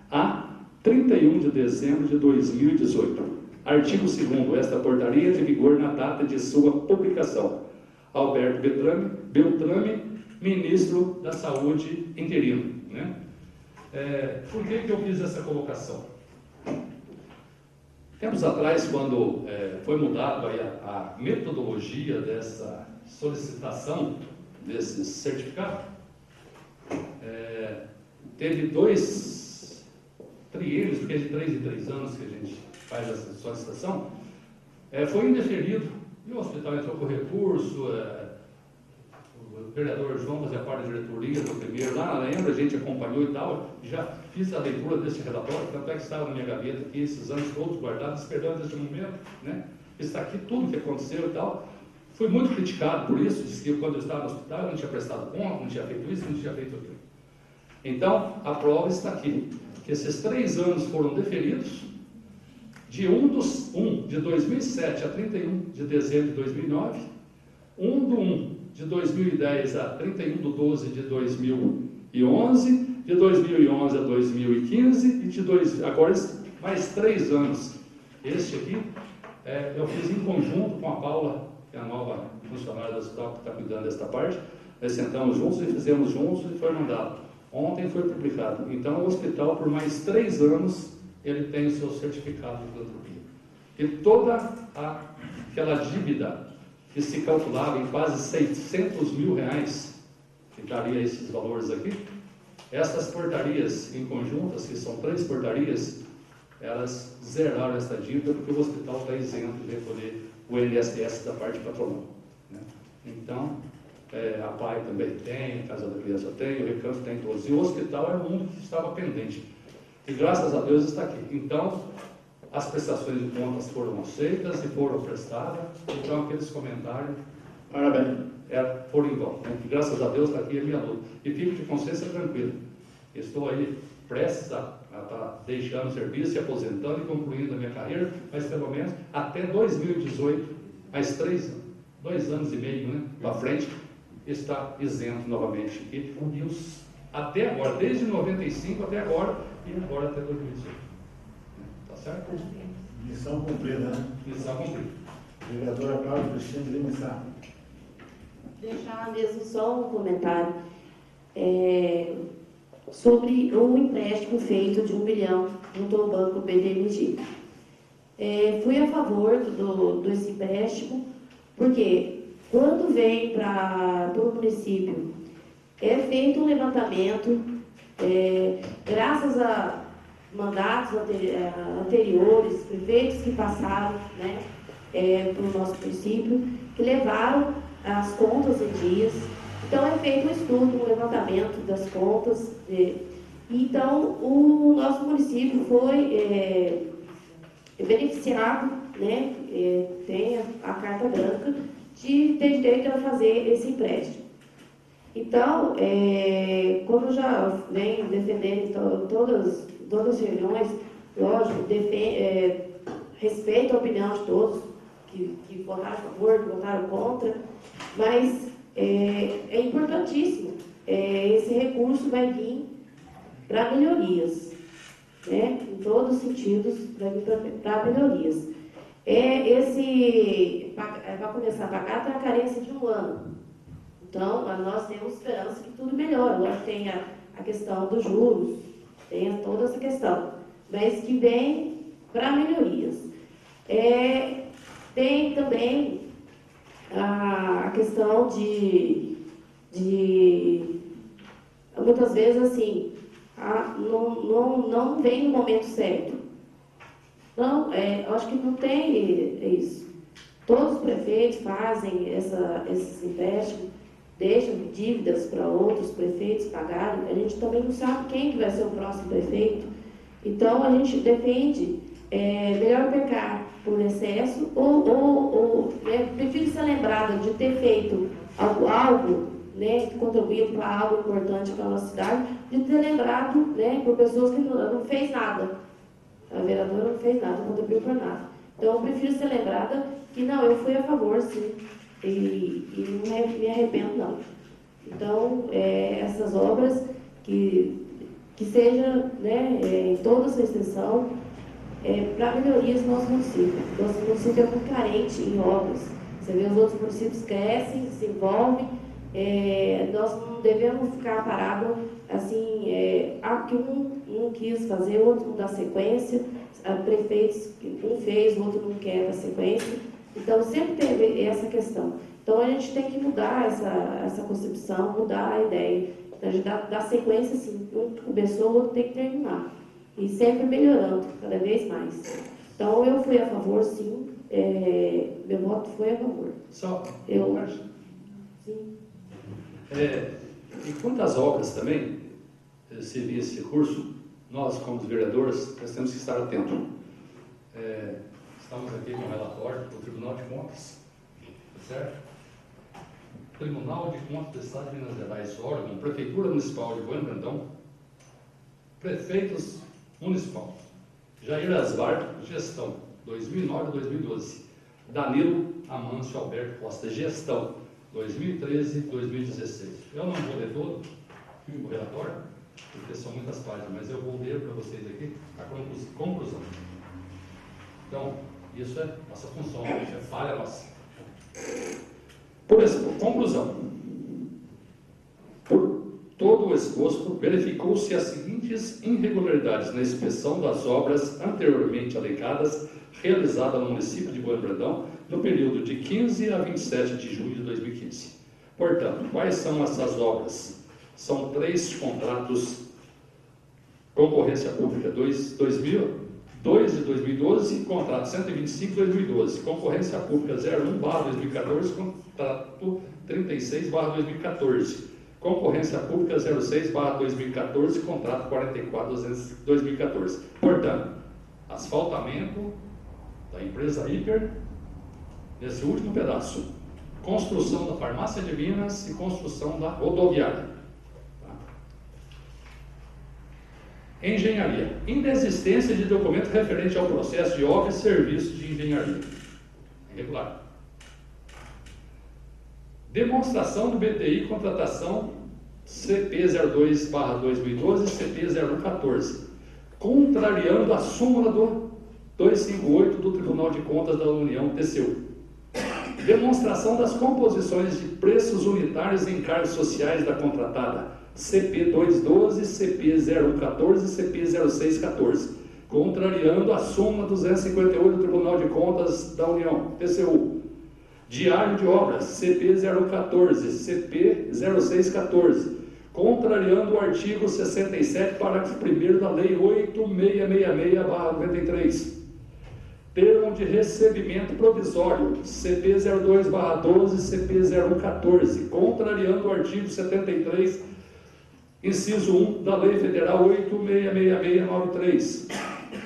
a 31 de dezembro de 2018. Artigo 2º. Esta portaria é de vigor na data de sua publicação. Alberto Beltrame, Ministro da Saúde interino, né? Por que eu fiz essa colocação? Tempos atrás, quando foi mudado aí a metodologia dessa solicitação desse certificado, teve 2 triênios, porque é de 3 em 3 anos que a gente faz essa solicitação, foi indeferido, e o hospital entrou com recurso, o vereador João fazia parte da diretoria do primeiro, lá na lembra, a gente acompanhou e tal, já fiz a leitura desse relatório, tanto é que estava na minha gaveta aqui, esses anos todos guardados, esperando este momento, né? Está aqui tudo que aconteceu e tal. Fui muito criticado por isso, disse que quando eu estava no hospital eu não tinha prestado conta, não tinha feito isso, não tinha feito aquilo. Então, a prova está aqui, que esses 3 anos foram deferidos, de 1 de 2007 a 31 de dezembro de 2009, 1 de 2010 a 31 de 12 de 2011, de 2011 a 2015 e agora mais 3 anos. Este aqui eu fiz em conjunto com a Paula, que é a nova funcionária do hospital que está cuidando desta parte. Nós sentamos juntos e fizemos juntos e foi mandado. Ontem foi publicado. Então, o hospital, por mais 3 anos, ele tem o seu certificado de filantropia. E toda aquela dívida que se calculava em quase 600 mil reais, que daria esses valores aqui, essas portarias em conjuntas, que são 3 portarias, elas zeraram essa dívida porque o hospital está isento de recolher o INSS da parte patronal, né? Então, a PAI também tem, a Casa da Criança tem, o Recanto tem todos. E o hospital era o único que estava pendente. E graças a Deus está aqui. Então, as prestações de contas foram aceitas e foram prestadas. Então, aqueles comentários Parabéns. foram em vão, né? E graças a Deus está aqui a minha luta. E fico de consciência tranquila. Estou aí prestes a estar deixando o serviço, se aposentando e concluindo a minha carreira, mas pelo menos até 2018, mais 2 anos e meio, né, para frente, está isento novamente. E até agora, desde 95 até agora, e agora até 2018. Tá certo? Missão cumprida, né? Missão cumprida. Vereadora Cláudia Cristina de Lima Sá. Deixar mesmo só um comentário sobre o empréstimo feito de 1 milhão junto ao Banco BDMG. Fui a favor desse empréstimo, porque quando vem para o município, é feito um levantamento, graças a mandatos anteriores, prefeitos que passaram, né, para o nosso município, que levaram as contas em dias. Então, é feito um estudo, um levantamento das contas. Então, o nosso município foi beneficiado, né, tem a carta branca de ter direito a fazer esse empréstimo. Então, como eu já venho defendendo todas as reuniões, lógico, respeito a opinião de todos que votaram a favor, que votaram contra, mas é importantíssimo. Esse recurso vai vir para melhorias, né? Em todos os sentidos, vai vir para melhorias. Vai começar a pagar até a carência de 1 ano. Então, nós temos esperança que tudo melhore. Lógico, tem a questão dos juros, tem toda essa questão, mas que vem para melhorias. Tem também a questão de muitas vezes assim, não vem no momento certo. Não, acho que não tem isso. Todos os prefeitos fazem esses empréstimos, deixam dívidas para outros prefeitos pagarem. A gente também não sabe quem que vai ser o próximo prefeito. Então, a gente defende melhor pecar por excesso ou prefiro ser lembrada de ter feito algo, né, que contribuiu para algo importante para a nossa cidade, de ter lembrado, né, por pessoas que não fez nada. A vereadora não fez nada, não contribuiu para nada. Então, eu prefiro ser lembrada que não, eu fui a favor, sim, e não me arrependo, não. Então, essas obras que seja, né, em toda essa extensão, para melhorias do nosso município. Nosso município é muito carente em obras. Você vê, os outros municípios crescem, se envolvem. Nós não devemos ficar parados assim, que um quis fazer, o outro não dá sequência. Prefeitos, um fez, o outro não quer a sequência. Então, sempre teve essa questão. Então, a gente tem que mudar essa concepção, mudar a ideia. A gente dá sequência, assim, um começou, o outro tem que terminar. E sempre melhorando, cada vez mais. Então, eu fui a favor, sim. Meu voto foi a favor. Só, sim. E quanto às obras também, se vir esse recurso, nós, como vereadores, nós temos que estar atentos. Estamos aqui com o relatório do Tribunal de Contas, certo? Tribunal de Contas do Estado de Minas Gerais, órgão, Prefeitura Municipal de Bom Brandão, Prefeitos municipais. Jair Asvar, gestão, 2009 a 2012. Danilo Amâncio Alberto Costa, gestão, 2013 a 2016. Eu não vou ler todo o relatório, porque são muitas páginas, mas eu vou ler para vocês aqui a conclusão. Então, isso é nossa função, isso é falha nossa. Por exemplo, conclusão. Por todo o exposto, verificou-se as seguintes irregularidades na inspeção das obras anteriormente alegadas, realizada no município de Bueno Brandão, no período de 15 a 27 de junho de 2015. Portanto, quais são essas obras? São 3 contratos, concorrência pública 2 de 2012, contrato 125 de 2012, concorrência pública 01/2014, contrato 36/2014, concorrência pública 06/2014, contrato 44/2014. Portanto, asfaltamento da empresa Hiper, nesse último pedaço, construção da farmácia de Minas e construção da rodoviária. Engenharia. Inexistência de documento referente ao processo de obra e serviço de engenharia. Irregular. Demonstração do BTI contratação CP02/2012 e CP0114. Contrariando a súmula do 258 do Tribunal de Contas da União, TCU. Demonstração das composições de preços unitários em cargos sociais da contratada. CP212, CP0114 e CP0614, contrariando a súmula 258 do Tribunal de Contas da União, TCU. Diário de obras, CP014, CP0614, contrariando o artigo 67, parágrafo 1º da Lei 8666/93. Termo de recebimento provisório, CP02/12, CP0114, contrariando o artigo 73, inciso 1 da Lei Federal 866693.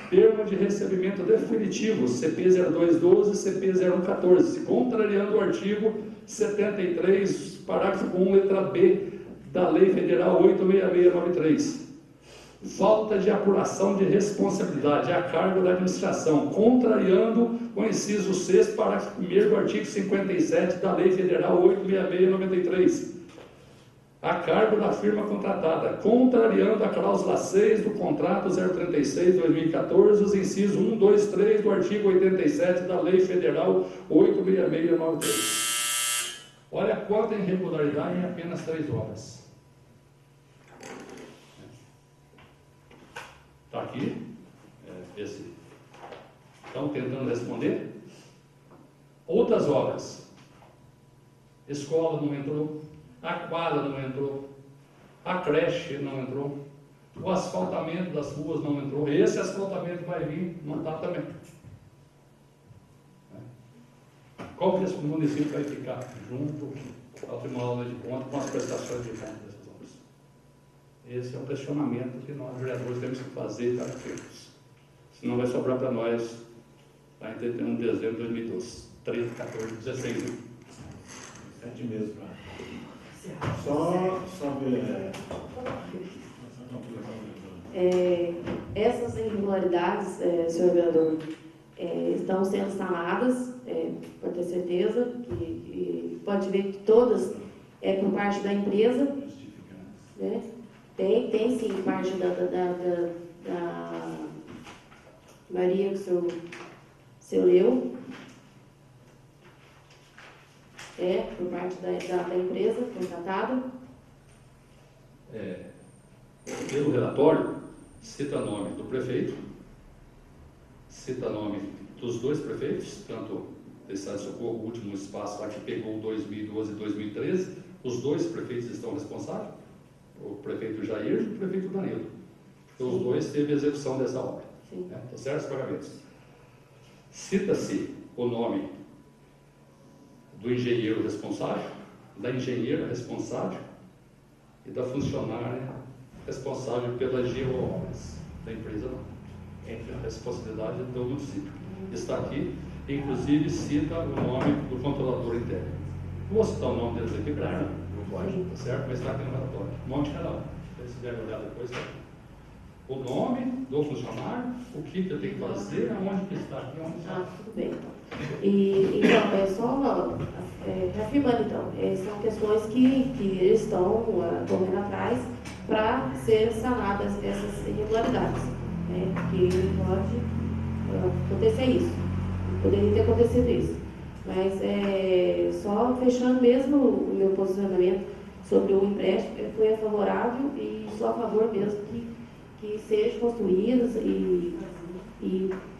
Termo de recebimento definitivo, CP0212, CP0114, contrariando o artigo 73, parágrafo 1, letra B, da Lei Federal 866693. Falta de apuração de responsabilidade a cargo da administração, contrariando o inciso 6, parágrafo 1º do artigo 57 da Lei Federal 866693. A cargo da firma contratada, contrariando a cláusula 6 do contrato 036/2014, os incisos 1, 2, 3 do artigo 87 da Lei Federal 866693. Olha quanta irregularidade em apenas 3 obras. Está aqui, esse. Estão tentando responder. Outras obras. Escola não entrou. A quadra não entrou, a creche não entrou, o asfaltamento das ruas não entrou, esse asfaltamento vai vir, não está também. Como que esse município vai ficar junto ao Tribunal de Contas com as prestações de contas dessas obras? Esse é o questionamento que nós, vereadores, temos que fazer para termos. Senão vai sobrar para nós lá em 31 de dezembro de 2012, 13, 14, 16. 7 meses para. Só essas irregularidades, senhor vereador, estão sendo sanadas, pode ter certeza, que pode ver que todas por parte da empresa, né? Tem sim parte da Maria que o senhor leu. Por parte da empresa contratada. Pelo relatório, cita nome do prefeito, cita nome dos 2 prefeitos, tanto do Estado de Socorro, o último espaço lá que pegou 2012 e 2013, os 2 prefeitos estão responsáveis, o prefeito Jair e o prefeito Danilo. Os 2 teve a execução dessa obra. Tá certo os pagamentos. Cita-se o nome do engenheiro responsável, da engenheira responsável e da funcionária responsável pelas geoobras da empresa não. É a responsabilidade do município. Está aqui, inclusive cita o nome do controlador interno. Não vou citar o nome deles aqui, para não pode, tá certo? Mas está aqui no relatório. Um monte de cada um. Se vocês quiserem olhar depois, está aqui. O nome do funcionário, o que eu tenho que fazer, aonde que está aqui, onde está. Ah, tudo bem. E, então, só reafirmando, então, são questões que eles estão correndo atrás para ser sanadas essas irregularidades. Que pode acontecer isso. Poderia ter acontecido isso. Mas, só fechando mesmo o meu posicionamento sobre o empréstimo, foi favorável e sou a favor mesmo que sejam construídas e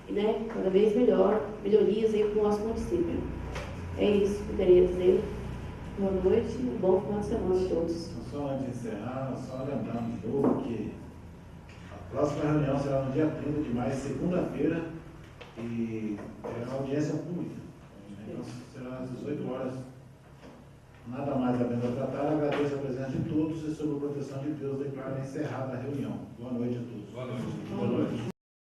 né, cada vez melhorias aí para o nosso município. É isso que eu queria dizer. Boa noite e um bom final de semana a todos. Só antes de encerrar, só lembrando de novo que a próxima reunião será no dia 30 de maio, segunda-feira, e é uma audiência pública. Então, será às 18 horas. Nada mais havendo a tratar, agradeço a presença de todos e, sob a proteção de Deus, declaro encerrada a reunião. Boa noite a todos.